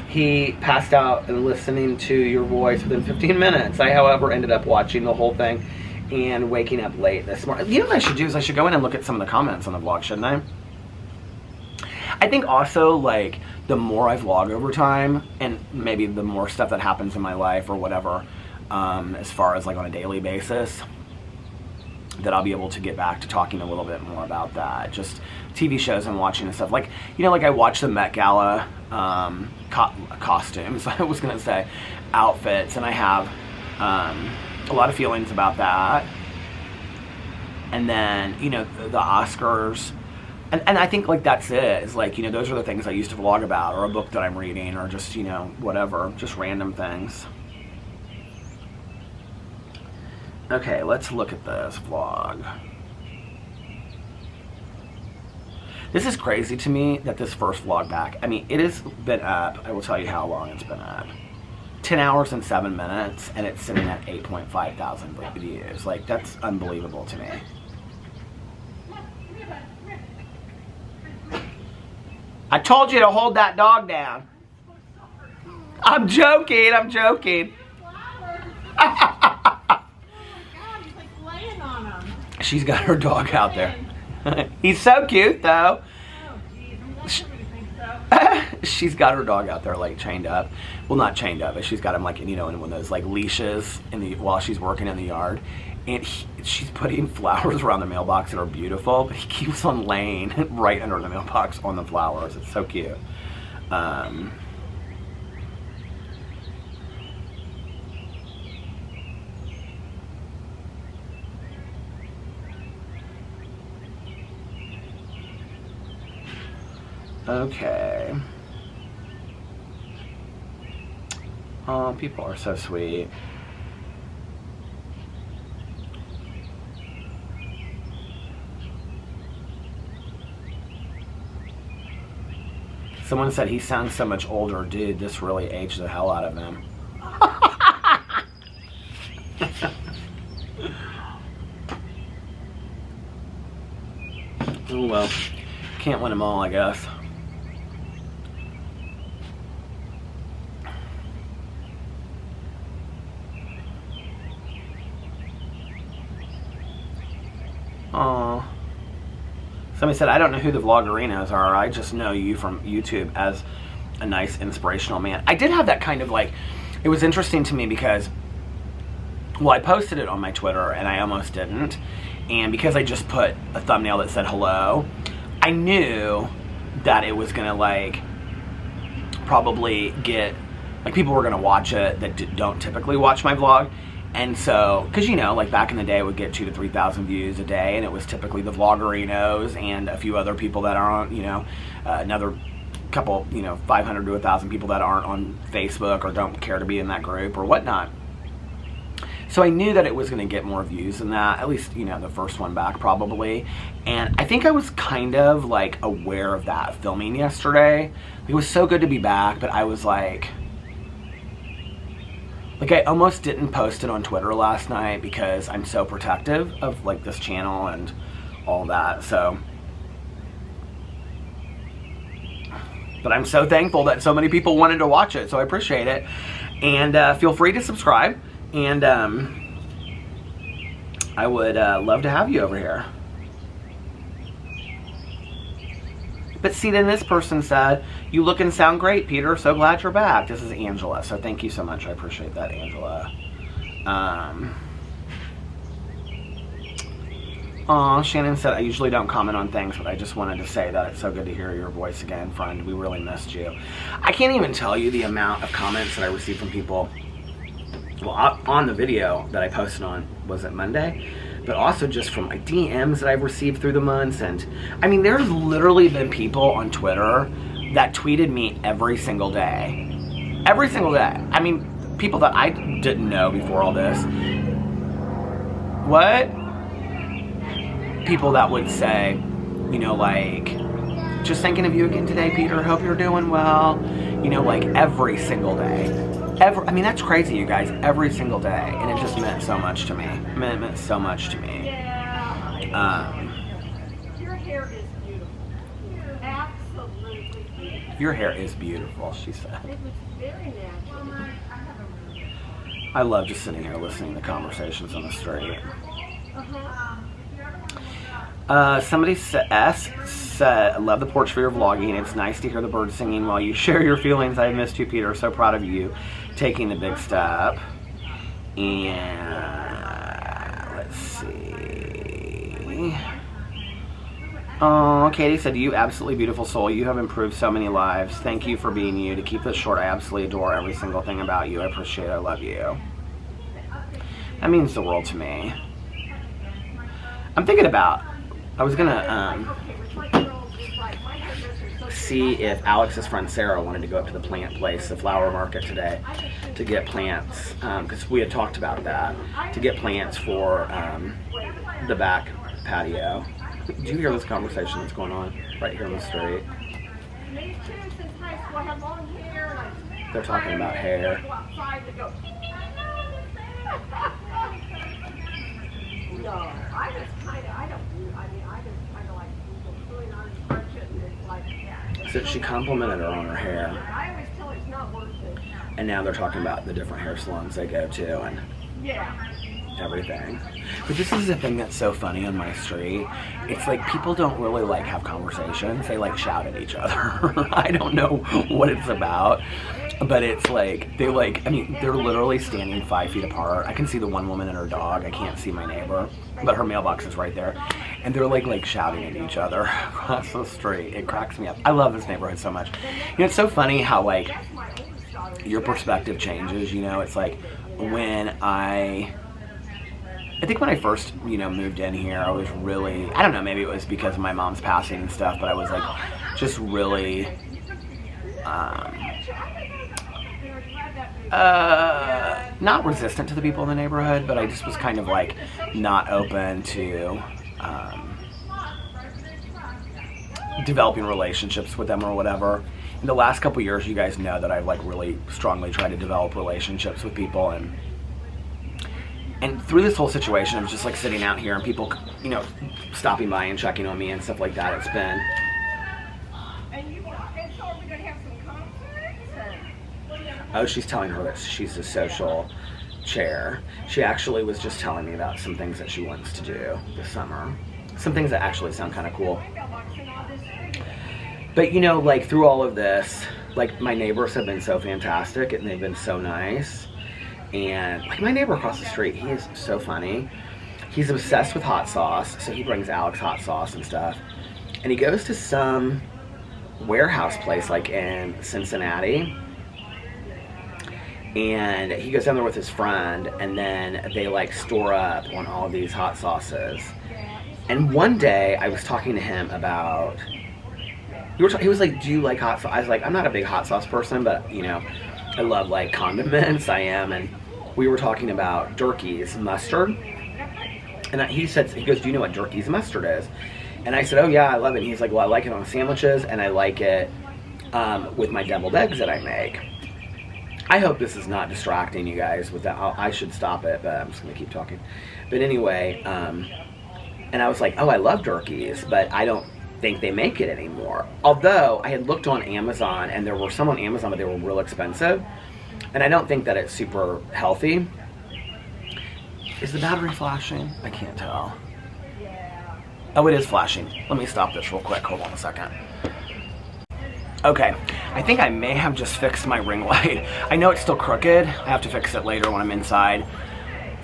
He passed out and listening to your voice within 15 minutes. I, however, ended up watching the whole thing and waking up late this morning. You know what I should do is I should go in and look at some of the comments on the vlog, shouldn't I? I think also, like, the more I vlog over time, and maybe the more stuff that happens in my life or whatever, as far as like on a daily basis, that I'll be able to get back to talking a little bit more about that. Just TV shows and watching and stuff. Like, you know, like I watched the Met Gala costumes, I was going to say, outfits, and I have a lot of feelings about that. And then, you know, the Oscars. And I think, like, that's it. It's like, you know, those are the things I used to vlog about, or a book that I'm reading, or just, you know, whatever. Just random things. Okay, let's look at this vlog. This is crazy to me that this first vlog back, I mean, it has been up, I will tell you how long it's been up. 10 hours and 7 minutes, and it's sitting at 8.5 thousand views. Like, that's unbelievable to me. I told you to hold that dog down. I'm joking, I'm joking. She's got her dog out there. He's so cute, though. She's got her dog out there, like, chained up. Well, not chained up, but she's got him, like, you know, in one of those, like, leashes while she's working in the yard. And she's putting flowers around the mailbox that are beautiful, but he keeps on laying right under the mailbox on the flowers. It's so cute. Okay. Oh, people are so sweet. Someone said he sounds so much older. Dude, this really aged the hell out of him. Oh well. Can't win them all, I guess. Aww. Somebody said, I don't know who the vloggerinos are. I just know you from YouTube as a nice, inspirational man. I did have that kind of, like, it was interesting to me because, well, I posted it on my Twitter and I almost didn't. And because I just put a thumbnail that said hello, I knew that it was going to, like, probably get, like, people were going to watch it that don't typically watch my vlog. And so, because, you know, like, back in the day, it would get 2,000 to 3,000 views a day, and it was typically the vloggerinos and a few other people that are on, you know, another couple, you know, 500 to 1,000 people that aren't on Facebook or don't care to be in that group or whatnot. So I knew that it was going to get more views than that, at least, you know, the first one back probably. And I think I was kind of, like, aware of that filming yesterday. It was so good to be back, but I was like I almost didn't post it on Twitter last night because I'm so protective of, like, this channel and all that, so. But I'm so thankful that so many people wanted to watch it, so I appreciate it. And feel free to subscribe, and I would love to have you over here. But see, then this person said, you look and sound great, Peter. So glad you're back. This is Angela. So thank you so much. I appreciate that, Angela. Shannon said, I usually don't comment on things, but I just wanted to say that it's so good to hear your voice again, friend. We really missed you. I can't even tell you the amount of comments that I received from people. Well, on the video that I posted on, was it Monday? But also just from my DMs that I've received through the months. And I mean, there's literally been people on Twitter that tweeted me every single day. Every single day. I mean, people that I didn't know before all this. What? People that would say, you know, like, just thinking of you again today, Peter. Hope you're doing well. You know, like, every single day. I mean, that's crazy, you guys. Every single day. And it just meant so much to me. It meant so much to me. Your hair is beautiful. Absolutely beautiful. Your hair is beautiful, she said. It looks very natural. I love just sitting here listening to conversations on the street. Somebody said, said, I love the porch for your vlogging. It's nice to hear the birds singing while you share your feelings. I missed you, Peter. So proud of you taking the big step. And let's see. Oh, Katie said, you absolutely beautiful soul. You have improved so many lives. Thank you for being you. To keep this short, I absolutely adore every single thing about you. I appreciate it. I love you. That means the world to me. I'm thinking about, I was gonna see if Alex's friend Sarah wanted to go up to the plant place, the flower market today, to get plants, because we had talked about that, to get plants for the back patio. Do you hear this conversation that's going on right here on the street? They're talking about hair. No, I just kind of like pulling on his crutches and it's like, yeah. So she complimented her on her hair. I always tell her it's not worth it. And now they're talking about the different hair salons they go to and Yeah. everything. But this is the thing that's so funny on my street. It's like people don't really like have conversations. They like shout at each other. I don't know what it's about. But it's like, they like, I mean, they're literally standing 5 feet apart. I can see the one woman and her dog. I can't see my neighbor, but her mailbox is right there. And they're like shouting at each other across the street. It cracks me up. I love this neighborhood so much. You know, it's so funny how like your perspective changes, you know. It's like when I think when I first, you know, moved in here, I was really, I don't know, maybe it was because of my mom's passing and stuff, but I was like just really, not resistant to the people in the neighborhood, but I just was kind of like not open to developing relationships with them or whatever. In the last couple years, you guys know that I've like really strongly tried to develop relationships with people, and through this whole situation, I was just like sitting out here and people, you know, stopping by and checking on me and stuff like that. It's been. And so are we going to have some concerts? Oh, she's telling her that she's a social chair. She actually was just telling me about some things that she wants to do this summer. Some things that actually sound kind of cool. But you know, like through all of this, like my neighbors have been so fantastic and they've been so nice. And like my neighbor across the street, he is so funny. He's obsessed with hot sauce, so he brings Alex hot sauce and stuff. And he goes to some warehouse place like in Cincinnati. And he goes down there with his friend, and then they like store up on all of these hot sauces. And one day I was talking to him about, he was like, do you like hot sauce? I was like, I'm not a big hot sauce person, but you know, I love like condiments, I am. And we were talking about Durkee's mustard. And he goes, do you know what Durkee's mustard is? And I said, oh yeah, I love it. And he's like, well, I like it on sandwiches, and I like it with my deviled eggs that I make. I hope this is not distracting you guys with that. I should stop it, but I'm just gonna keep talking. But anyway, and I was like, oh, I love Durkee's, but I don't think they make it anymore. Although I had looked on Amazon, and there were some on Amazon, but they were real expensive. And I don't think that it's super healthy. Is the battery flashing? I can't tell. Oh, it is flashing. Let me stop this real quick. Hold on a second. Okay, I think I may have just fixed my ring light. I know it's still crooked. I have to fix it later when I'm inside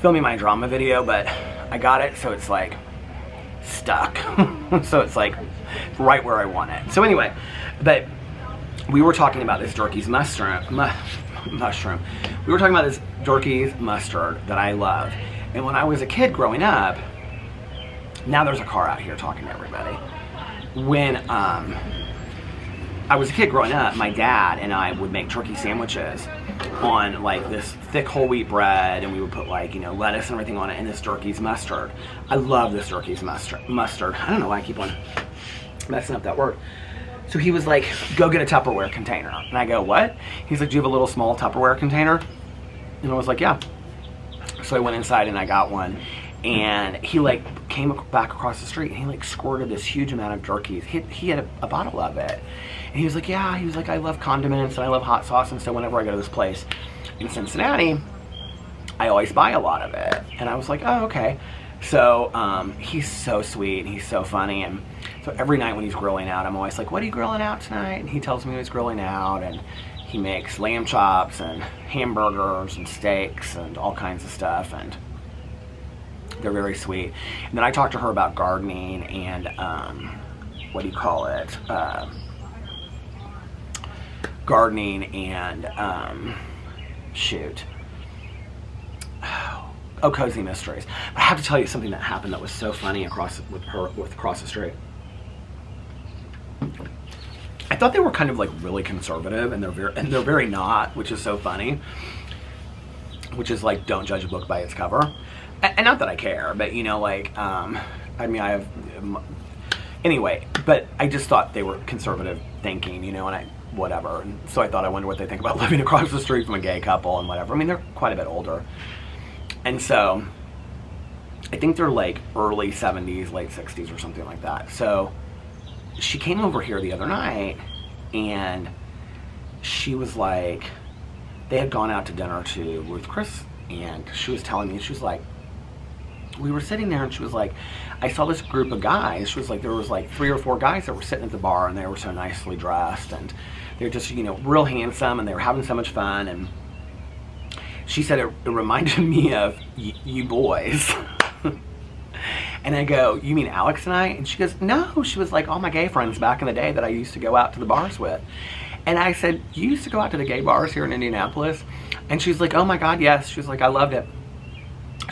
filming my drama video, but I got it, so it's like stuck. So it's like right where I want it. So anyway, but we were talking about this Durkee's mushroom. We were talking about this Durkee's mustard that I love. And when I was a kid growing up, now there's a car out here talking to everybody. When I was a kid growing up, my dad and I would make turkey sandwiches on like this thick whole wheat bread, and we would put like, you know, lettuce and everything on it, and this Durkee's mustard. I love this Durkee's mustard. I don't know why I keep on messing up that word. So he was like, go get a Tupperware container. And I go, what? He's like, do you have a little small Tupperware container? And I was like, yeah. So I went inside and I got one. And he like came back across the street, and he like squirted this huge amount of Durkee's. He had a bottle of it. And he was like, yeah, he was like, I love condiments and I love hot sauce. And so whenever I go to this place in Cincinnati, I always buy a lot of it. And I was like, oh, okay. So he's so sweet, he's so funny. And so So every night when he's grilling out, I'm always like, what are you grilling out tonight? And he tells me he's grilling out, and he makes lamb chops and hamburgers and steaks and all kinds of stuff, and they're very sweet. And then I talked to her about gardening and, what do you call it? Gardening and, shoot. Oh, Cozy Mysteries. But I have to tell you something that happened that was so funny across the street. I thought they were kind of like really conservative, and they're very not, which is so funny. Which is like, don't judge a book by its cover, and not that I care, but you know, like, I mean, I have, anyway, but I just thought they were conservative thinking, you know, and whatever. And so I thought, I wonder what they think about living across the street from a gay couple and whatever. I mean, they're quite a bit older. And so I think they're like early 70s, late 60s or something like that. So she came over here the other night, and she was like, they had gone out to dinner to Ruth Chris, and she was telling me, she was like, we were sitting there, and she was like, I saw this group of guys. She was like, there was like 3 or 4 guys that were sitting at the bar, and they were so nicely dressed, and they're just, you know, real handsome, and they were having so much fun. And she said it reminded me of you boys. And I go, you mean Alex and I? And she goes, no. She was like, all my gay friends back in the day that I used to go out to the bars with. And I said, you used to go out to the gay bars here in Indianapolis? And she's like, oh my God, yes. She was like, I loved it.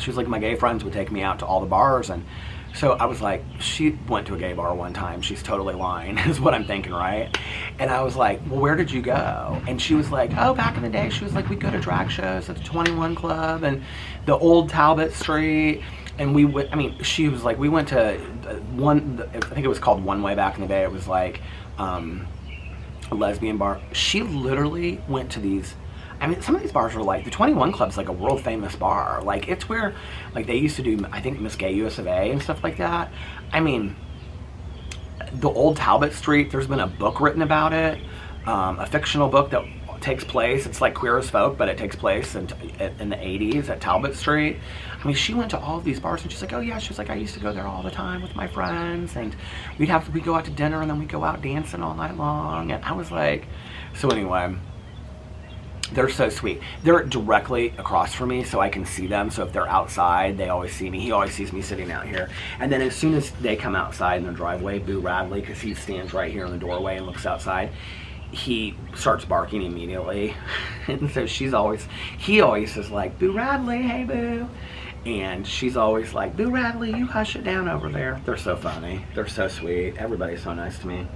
She was like, my gay friends would take me out to all the bars. And so I was like, she went to a gay bar one time. She's totally lying, is what I'm thinking, right? And I was like, well, where did you go? And she was like, oh, back in the day, she was like, we'd go to drag shows at the 21 Club and the old Talbot Street. And we would, I mean, she was like, we went to I think it was called One Way back in the day. It was like a lesbian bar. She literally went to these, I mean, some of these bars were like, the 21 Club's like a world famous bar. Like, it's where, like, they used to do, I think, Miss Gay US of A and stuff like that. I mean, the old Talbot Street, there's been a book written about it, a fictional book that takes place, it's like Queer as Folk, but it takes place in the 80s at Talbot Street. I mean, she went to all of these bars, and she's like, oh yeah, she was like, I used to go there all the time with my friends, and we'd go out to dinner, and then we'd go out dancing all night long. And I was like, so anyway, they're so sweet. They're directly across from me, so I can see them. So if they're outside, they always see me. He always sees me sitting out here. And then as soon as they come outside in the driveway, Boo Radley, because he stands right here in the doorway and looks outside, he starts barking immediately. And so he always is like, Boo Radley, hey Boo. And she's always like, Boo Radley, you hush it down over there. They're so funny. They're so sweet. Everybody's so nice to me.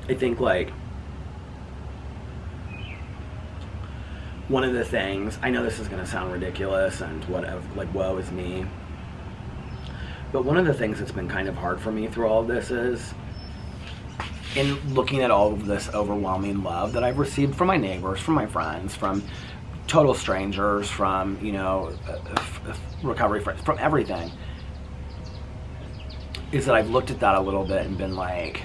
I think, like, one of the things, I know this is going to sound ridiculous and whatever, like, woe is me, but one of the things that's been kind of hard for me through all of this is, in looking at all of this overwhelming love that I've received from my neighbors, from my friends, from total strangers, from, you know, recovery friends, from everything, is that I've looked at that a little bit and been like,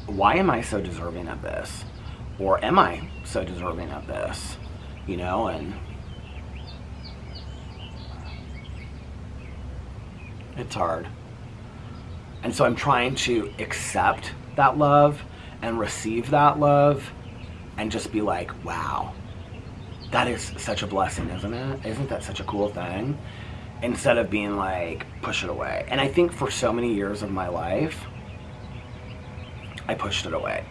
why am I so deserving of this? Or am I so deserving of this? You know, and it's hard. And so I'm trying to accept that love and receive that love and just be like, wow, that is such a blessing, isn't it? Isn't that such a cool thing? Instead of being like, push it away. And I think for so many years of my life, I pushed it away.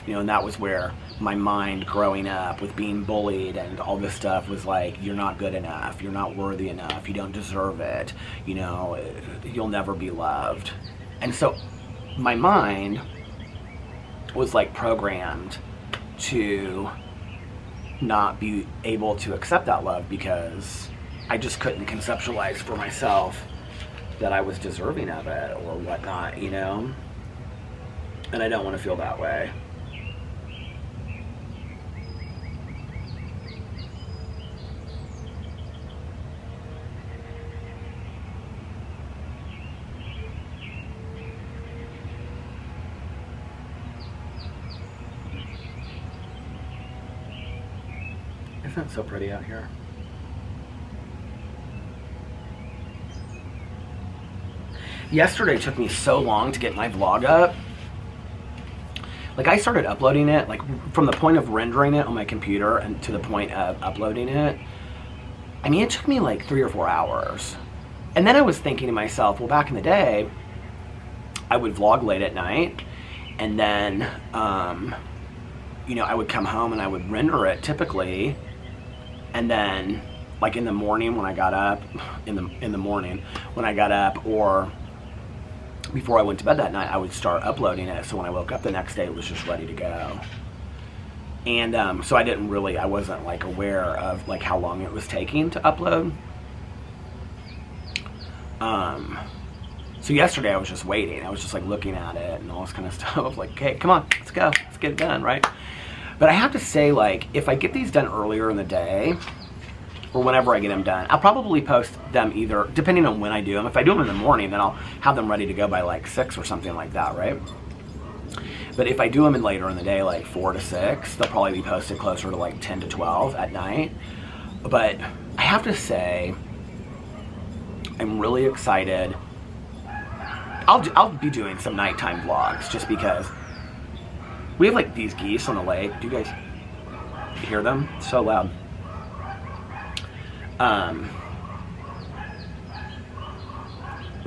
You know, and that was where my mind growing up with being bullied and all this stuff was like, you're not good enough. You're not worthy enough. You don't deserve it. You know, you'll never be loved. And so my mind was like programmed to not be able to accept that love because I just couldn't conceptualize for myself that I was deserving of it or whatnot, you know? And I don't want to feel that way. Isn't it so pretty out here? Yesterday took me so long to get my vlog up. Like, I started uploading it, like, from the point of rendering it on my computer and to the point of uploading it. I mean, it took me like 3 or 4 hours. And then I was thinking to myself, well, back in the day, I would vlog late at night, and then, you know, I would come home and I would render it typically, and then, like, in the morning when I got up, in the morning when I got up, or before I went to bed that night, I would start uploading it, so when I woke up the next day, it was just ready to go. And so I wasn't like aware of like how long it was taking to upload. So yesterday I was just waiting. I was just like looking at it and all this kind of stuff. I was like, okay, come on, let's go, let's get it done, right? But I have to say, like, if I get these done earlier in the day, or whenever I get them done, I'll probably post them either, depending on when I do them. If I do them in the morning, then I'll have them ready to go by like 6 or something like that, right? But if I do them in later in the day, like 4 to 6, they'll probably be posted closer to like 10 to 12 at night. But I have to say, I'm really excited. I'll be doing some nighttime vlogs just because we have like these geese on the lake. Do you guys hear them? It's so loud.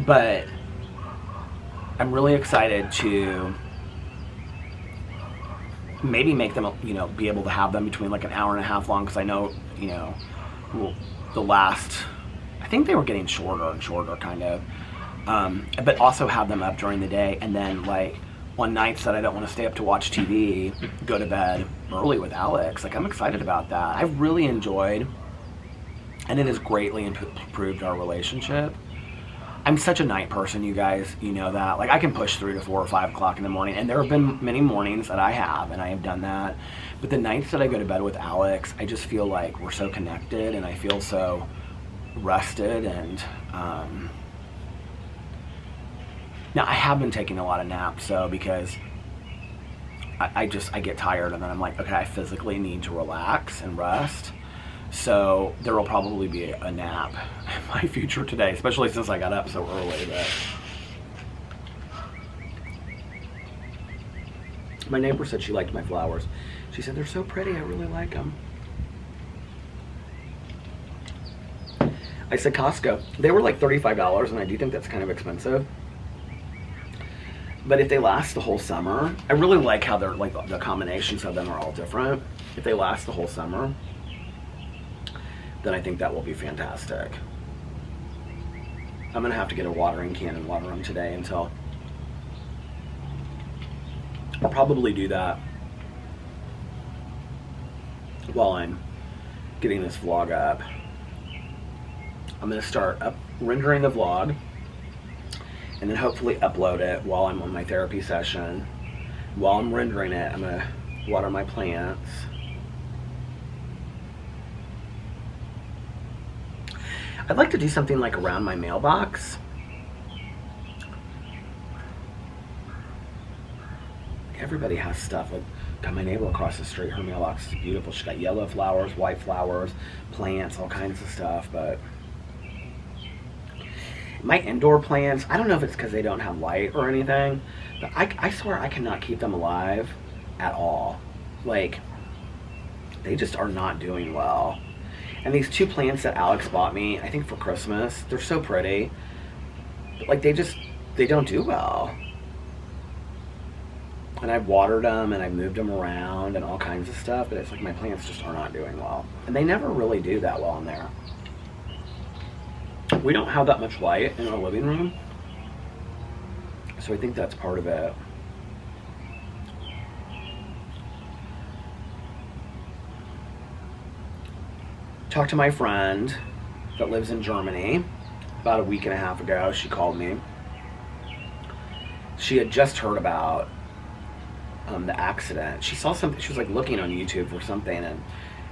But I'm really excited to maybe make them, you know, be able to have them between like an hour and a half long, because I know, you know, the last, I think they were getting shorter and shorter kind of, but also have them up during the day, and then like on nights that I don't want to stay up to watch TV, go to bed early with Alex. Like, I'm excited about that. I've really enjoyed, and it has greatly improved our relationship. I'm such a night person, you guys, you know that. Like, I can push through to 4 or 5 o'clock in the morning, and there have been many mornings that I have, and I have done that. But the nights that I go to bed with Alex, I just feel like we're so connected, and I feel so rested, and now I have been taking a lot of naps, so because I get tired, and then I'm like, okay, I physically need to relax and rest. So there will probably be a nap in my future today, especially since I got up so early. But my neighbor said she liked my flowers. She said, they're so pretty, I really like them. I said Costco. They were like $35, and I do think that's kind of expensive. But if they last the whole summer, I really like how they're like the combinations of them are all different. If they last the whole summer, then I think that will be fantastic. I'm gonna have to get a watering can and water them today until, I'll probably do that while I'm getting this vlog up. I'm gonna start rendering the vlog, and then hopefully upload it while I'm on my therapy session. While I'm rendering it, I'm gonna water my plants. I'd like to do something like around my mailbox. Everybody has stuff. Like, got my neighbor across the street, her mailbox is beautiful. She's got yellow flowers, white flowers, plants, all kinds of stuff. But my indoor plants, I don't know if it's because they don't have light or anything, but I swear I cannot keep them alive at all. Like, they just are not doing well. And these 2 plants that Alex bought me, I think for Christmas, they're so pretty, but like they don't do well. And I've watered them and I've moved them around and all kinds of stuff, but it's like my plants just are not doing well. And they never really do that well in there. We don't have that much light in our living room, so I think that's part of it. Talked to my friend that lives in Germany about a week and a half ago. She called me. She had just heard about the accident. She saw something. She was like looking on YouTube for something, and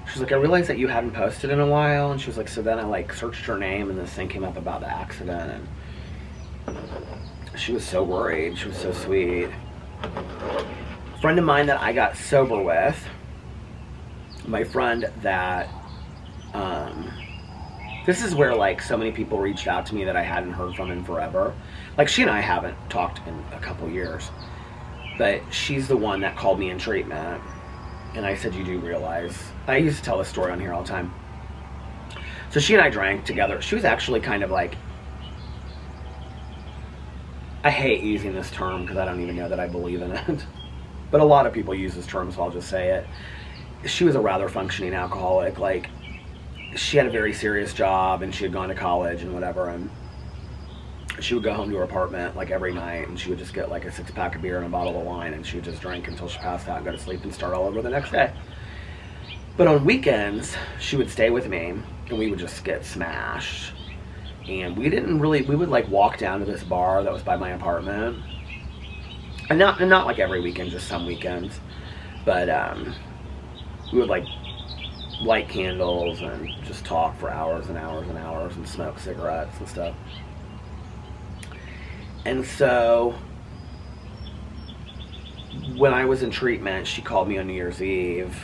she was like, I realized that you hadn't posted in a while. And she was like, so then I like searched her name, and this thing came up about the accident, and she was so worried. She was so sweet. A friend of mine that I got sober with, my friend that This is where, like, so many people reached out to me that I hadn't heard from in forever. Like, she and I haven't talked in a couple years. But she's the one that called me in treatment. And I said, you do realize... I used to tell this story on here all the time. So she and I drank together. She was actually kind of like... I hate using this term because I don't even know that I believe in it. But a lot of people use this term, so I'll just say it. She was a rather functioning alcoholic. Like, she had a very serious job, and she had gone to college and whatever, and she would go home to her apartment like every night, and she would just get like a 6-pack of beer and a bottle of wine, and she would just drink until she passed out and go to sleep and start all over the next day. But on weekends, she would stay with me, and we would just get smashed. And we would like walk down to this bar that was by my apartment, and not like every weekend, just some weekends. But we would like light candles and just talk for hours and hours and hours and smoke cigarettes and stuff. And so when I was in treatment, she called me on New Year's Eve,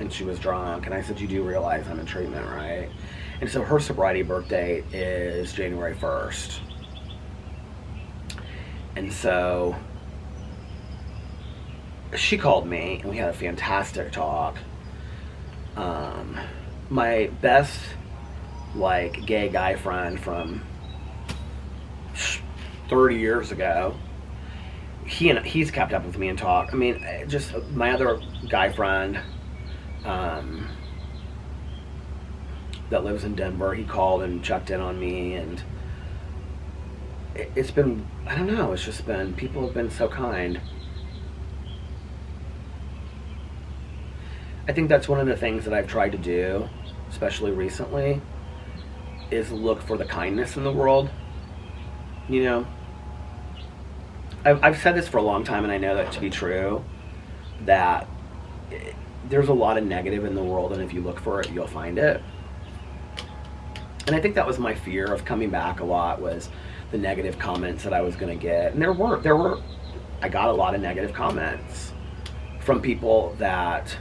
and she was drunk, and I said, you do realize I'm in treatment, right? And so her sobriety birth date is January 1st. And so she called me, and we had a fantastic talk. My best, like, gay guy friend from 30 years ago, he's kept up with me and talked. I mean, just my other guy friend that lives in Denver, he called and checked in on me, and it's been, I don't know, it's just been, people have been so kind. I think that's one of the things that I've tried to do, especially recently, is look for the kindness in the world. You know, I've said this for a long time, and I know that to be true, that there's a lot of negative in the world, and if you look for it, you'll find it. And I think that was my fear of coming back a lot, was the negative comments that I was going to get. And I got a lot of negative comments from people that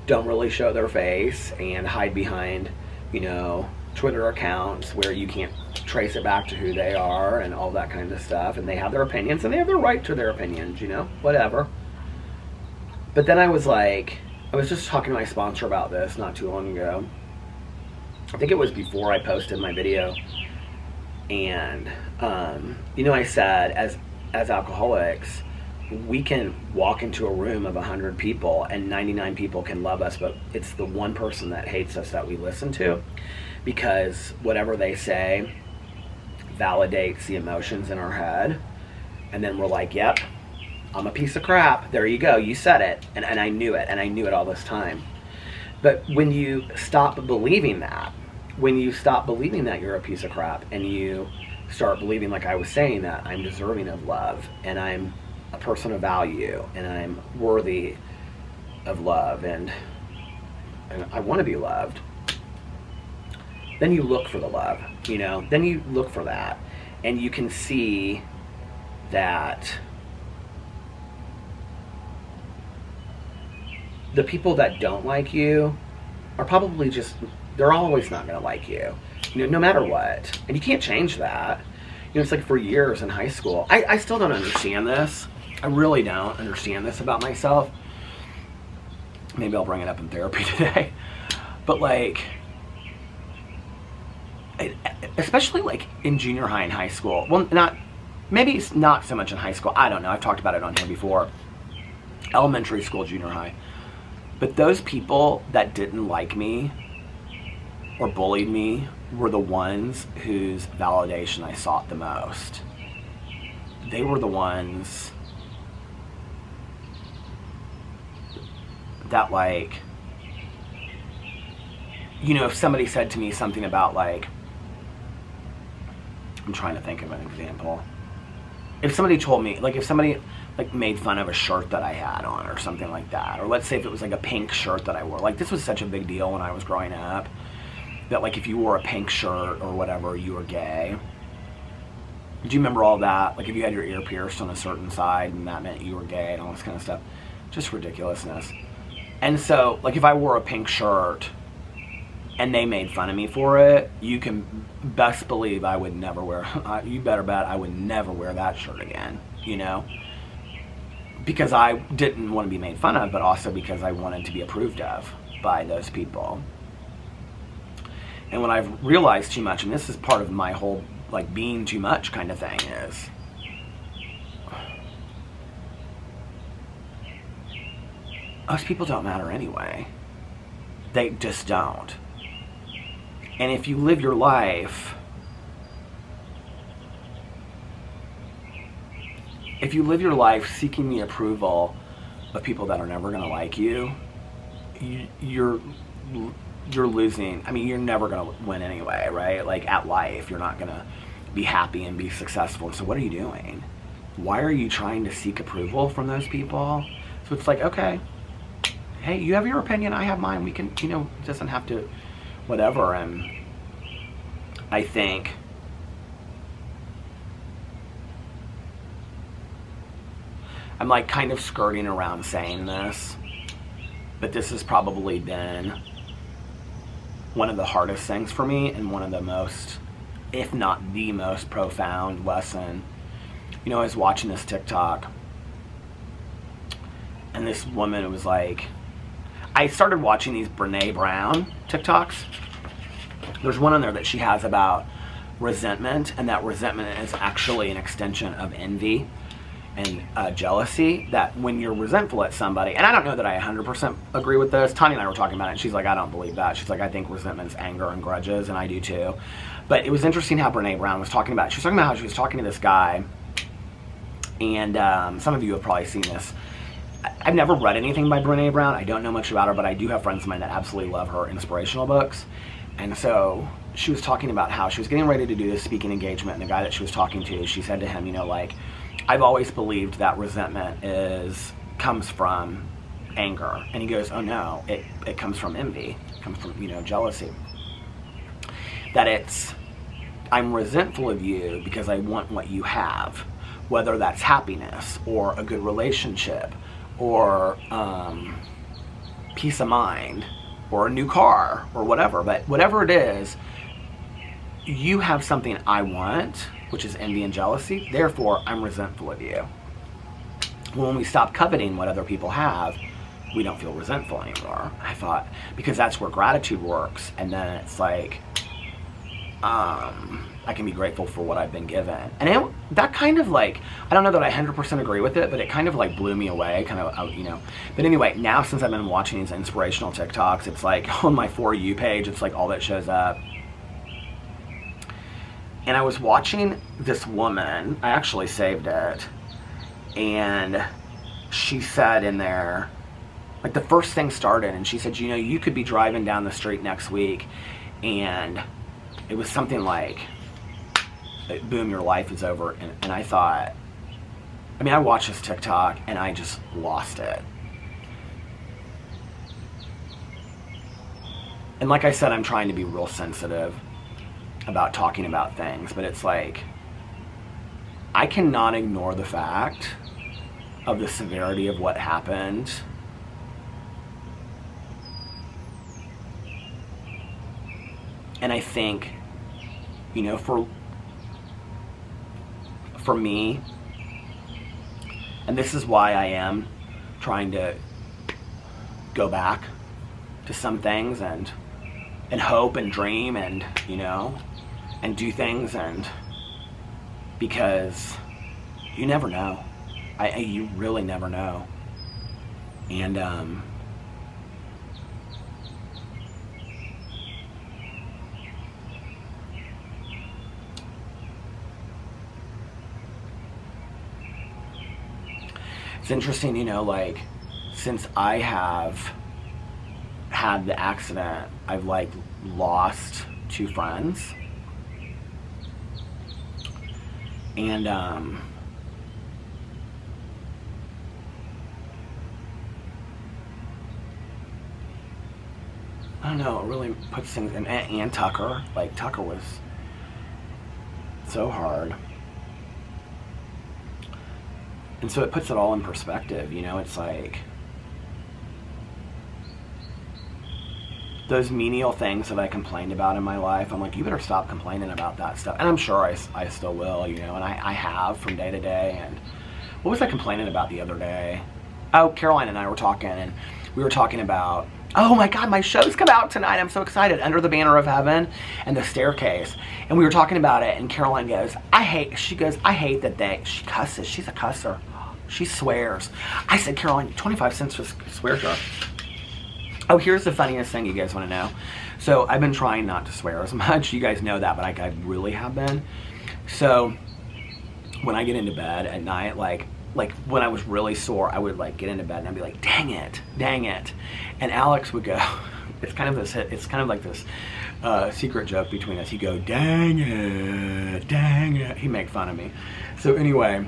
don't really show their face and hide behind, you know, Twitter accounts where you can't trace it back to who they are and all that kind of stuff. And they have their opinions, and they have their right to their opinions, you know, whatever. But then I was just talking to my sponsor about this not too long ago. I think it was before I posted my video. And, you know, I said, as alcoholics, we can walk into a room of 100 people and 99 people can love us, but it's the one person that hates us that we listen to, because whatever they say validates the emotions in our head. And then we're like, yep, I'm a piece of crap. There you go. You said it. And I knew it. And I knew it all this time. But when you stop believing that, when you stop believing that you're a piece of crap, and you start believing, like I was saying, that I'm deserving of love, and I'm a person of value, and I'm worthy of love, and I want to be loved, then you look for the love, you know, then you look for that, and you can see that the people that don't like you are probably just, they're always not going to like you, you know, no matter what. And you can't change that. You know, it's like for years in high school, I still don't understand this. I really don't understand this about myself. Maybe I'll bring it up in therapy today. But like, especially like in junior high and high school. Well, maybe it's not so much in high school. I don't know. I've talked about it on here before. Elementary school, junior high. But those people that didn't like me or bullied me were the ones whose validation I sought the most. They were the ones that, like, you know, if somebody said to me something about, like, I'm trying to think of an example. If somebody told me, like, if somebody like made fun of a shirt that I had on or something like that, or let's say if it was like a pink shirt that I wore, like, this was such a big deal when I was growing up, that like if you wore a pink shirt or whatever, you were gay. Do you remember all that? Like if you had your ear pierced on a certain side and that meant you were gay and all this kind of stuff. Just ridiculousness. And so like if I wore a pink shirt, and they made fun of me for it, you can best believe I would never wear, you better bet I would never wear that shirt again, you know? Because I didn't want to be made fun of, but also because I wanted to be approved of by those people. And when I've realized too much, and this is part of my whole, like, being too much kind of thing, is most people don't matter anyway. They just don't. And if you live your life, seeking the approval of people that are never going to like you, you're losing. I mean, you're never going to win anyway, right? Like, at life, you're not going to be happy and be successful. So what are you doing? Why are you trying to seek approval from those people? So it's like, okay, hey, you have your opinion, I have mine. We can, you know, it doesn't have to, whatever. And I think I'm like kind of skirting around saying this, but this has probably been one of the hardest things for me, and one of the most, if not the most profound lesson. You know, I was watching this TikTok, and this woman was like, I started watching these Brene Brown TikToks. There's one on there that she has about resentment, and that resentment is actually an extension of envy and jealousy. That when you're resentful at somebody, and I don't know that I 100% agree with this. Tanya and I were talking about it, and she's like, I don't believe that. She's like, I think resentment's anger and grudges, and I do too. But it was interesting how Brene Brown was talking about it. She was talking about how she was talking to this guy, and some of you have probably seen this. I've never read anything by Brene Brown. I don't know much about her, but I do have friends of mine that absolutely love her inspirational books. And so she was talking about how she was getting ready to do this speaking engagement, and the guy that she was talking to, she said to him, you know, like, I've always believed that resentment comes from anger. And he goes, oh no, it comes from envy. It comes from, you know, jealousy. That I'm resentful of you because I want what you have, whether that's happiness or a good relationship or peace of mind or a new car or whatever. But whatever it is, you have something I want, which is envy and jealousy. Therefore, I'm resentful of you. When we stop coveting what other people have, we don't feel resentful anymore. I thought, because that's where gratitude works. And then it's like, I can be grateful for what I've been given. And that kind of like, I don't know that I 100% agree with it, but it kind of like blew me away, kind of, you know. But anyway, now since I've been watching these inspirational TikToks, it's like on my For You page, it's like all that shows up. And I was watching this woman, I actually saved it, and she said in there, like the first thing started, and she said, you know, you could be driving down the street next week, and it was something like, boom, your life is over. And I thought, I mean, I watched this TikTok, and I just lost it. And like I said, I'm trying to be real sensitive about talking about things, but it's like, I cannot ignore the fact of the severity of what happened. And I think, you know, for me, and this is why I am trying to go back to some things and hope and dream and, you know, and do things, and because you never know. You really never know. And it's interesting, you know, like, since I have had the accident, I've like lost 2 friends. And I don't know, it really puts things in. And Tucker, like, Tucker was so hard. And so it puts it all in perspective, you know. It's like, those menial things that I complained about in my life, I'm like, you better stop complaining about that stuff. And I'm sure I still will, you know, and I have from day to day. And what was I complaining about the other day? Oh, Caroline and I were talking, and we were talking about, oh my God, my show's come out tonight. I'm so excited. Under the Banner of Heaven and The Staircase. And we were talking about it, and Caroline goes, I hate that she cusses. She's a cusser. She swears. I said, Caroline, 25 cents for swear jar. Oh, here's the funniest thing you guys want to know. So I've been trying not to swear as much. You guys know that, but I really have been. So when I get into bed at night, like when I was really sore, I would like get into bed and I'd be like, dang it. And Alex would go, it's kind of like this secret joke between us. He'd go, dang it. He'd make fun of me. So anyway,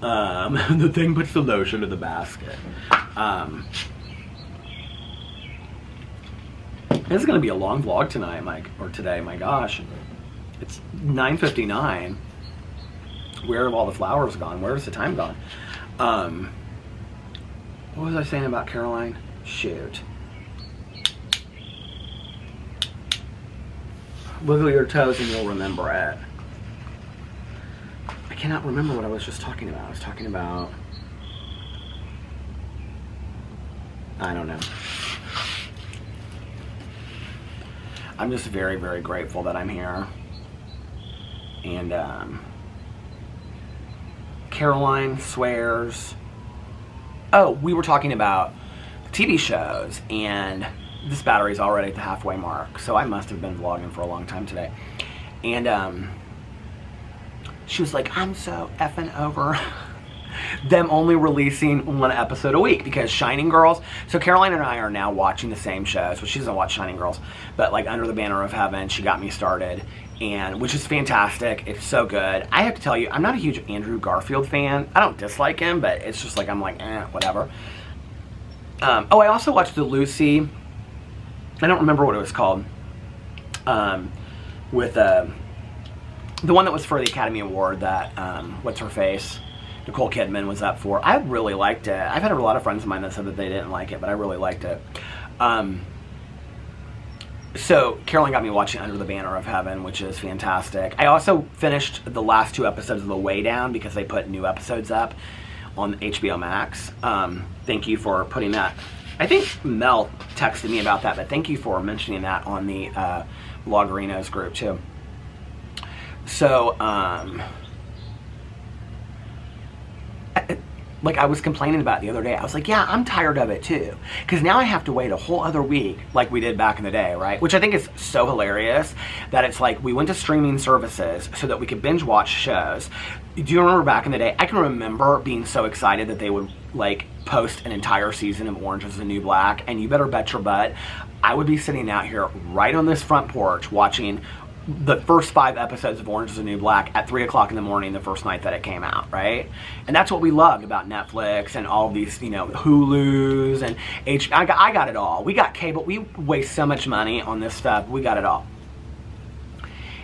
the thing puts the lotion in the basket. This is going to be a long vlog tonight, today, my gosh. It's 9:59. Where have all the flowers gone? Where's the time gone? What was I saying about Caroline? Shoot. Wiggle your toes and you'll remember it. I cannot remember what I was just talking about. I was talking about... I don't know. I'm just very, very grateful that I'm here. And Caroline swears. Oh, we were talking about TV shows, and this battery's already at the halfway mark, so I must have been vlogging for a long time today. And she was like, I'm so effing over them only releasing one episode a week, because Shining Girls, so Caroline and I are now watching the same shows. Well, she doesn't watch Shining Girls, but like Under the Banner of Heaven, she got me started, and which is fantastic. It's so good. I have to tell you, I'm not a huge Andrew Garfield fan. I don't dislike him, but it's just like, I'm like, whatever. Oh, I also watched the Lucy, I don't remember what it was called, with the one that was for the Academy Award that, what's her face? Nicole Kidman was up for. I really liked it. I've had a lot of friends of mine that said that they didn't like it, but I really liked it. So Caroline got me watching Under the Banner of Heaven, which is fantastic. I also finished the last 2 episodes of The Way Down because they put new episodes up on HBO Max. Thank you for putting that. I think Mel texted me about that, but thank you for mentioning that on the Vloggerinos group too. So, like I was complaining about it the other day. I was like, yeah, I'm tired of it too. Because now I have to wait a whole other week like we did back in the day, right? Which I think is so hilarious that it's like we went to streaming services so that we could binge watch shows. Do you remember back in the day? I can remember being so excited that they would like post an entire season of Orange is the New Black, and you better bet your butt I would be sitting out here right on this front porch watching the first 5 episodes of Orange is the New Black at 3 o'clock in the morning the first night that it came out, right? And that's what we loved about Netflix and all these, you know, Hulus and I got it all. We got cable. We waste so much money on this stuff. We got it all.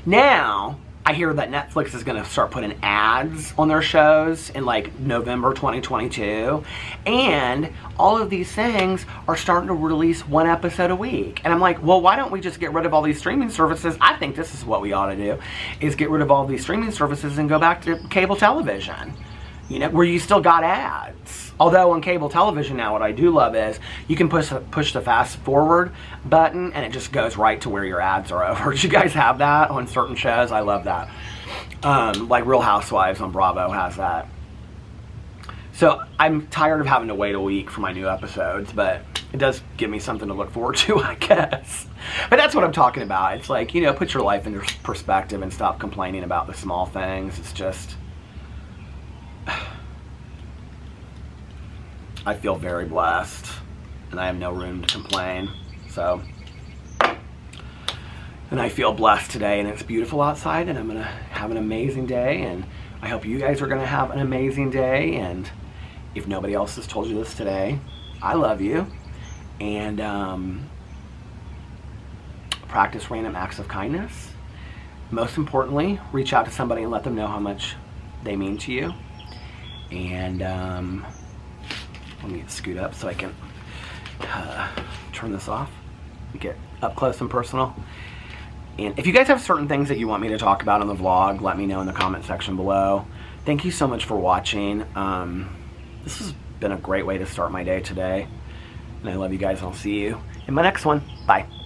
Now, I hear that Netflix is going to start putting ads on their shows in like November 2022. And all of these things are starting to release 1 episode a week. And I'm like, well, why don't we just get rid of all these streaming services? I think this is what we ought to do, is get rid of all these streaming services and go back to cable television, you know, where you still got ads. Although on cable television now, what I do love is you can push the fast forward button and it just goes right to where your ads are over. Do you guys have that on certain shows? I love that. Like Real Housewives on Bravo has that. So I'm tired of having to wait a week for my new episodes, but it does give me something to look forward to, I guess. But that's what I'm talking about. It's like, you know, put your life into perspective and stop complaining about the small things. It's just... I feel very blessed, and I have no room to complain, so. And I feel blessed today, and it's beautiful outside, and I'm going to have an amazing day, and I hope you guys are going to have an amazing day, and if nobody else has told you this today, I love you, and practice random acts of kindness. Most importantly, reach out to somebody and let them know how much they mean to you, and let me scoot up so I can turn this off. get up close and personal. And if you guys have certain things that you want me to talk about on the vlog, let me know in the comment section below. Thank you so much for watching. This has been a great way to start my day today. And I love you guys, and I'll see you in my next one. Bye.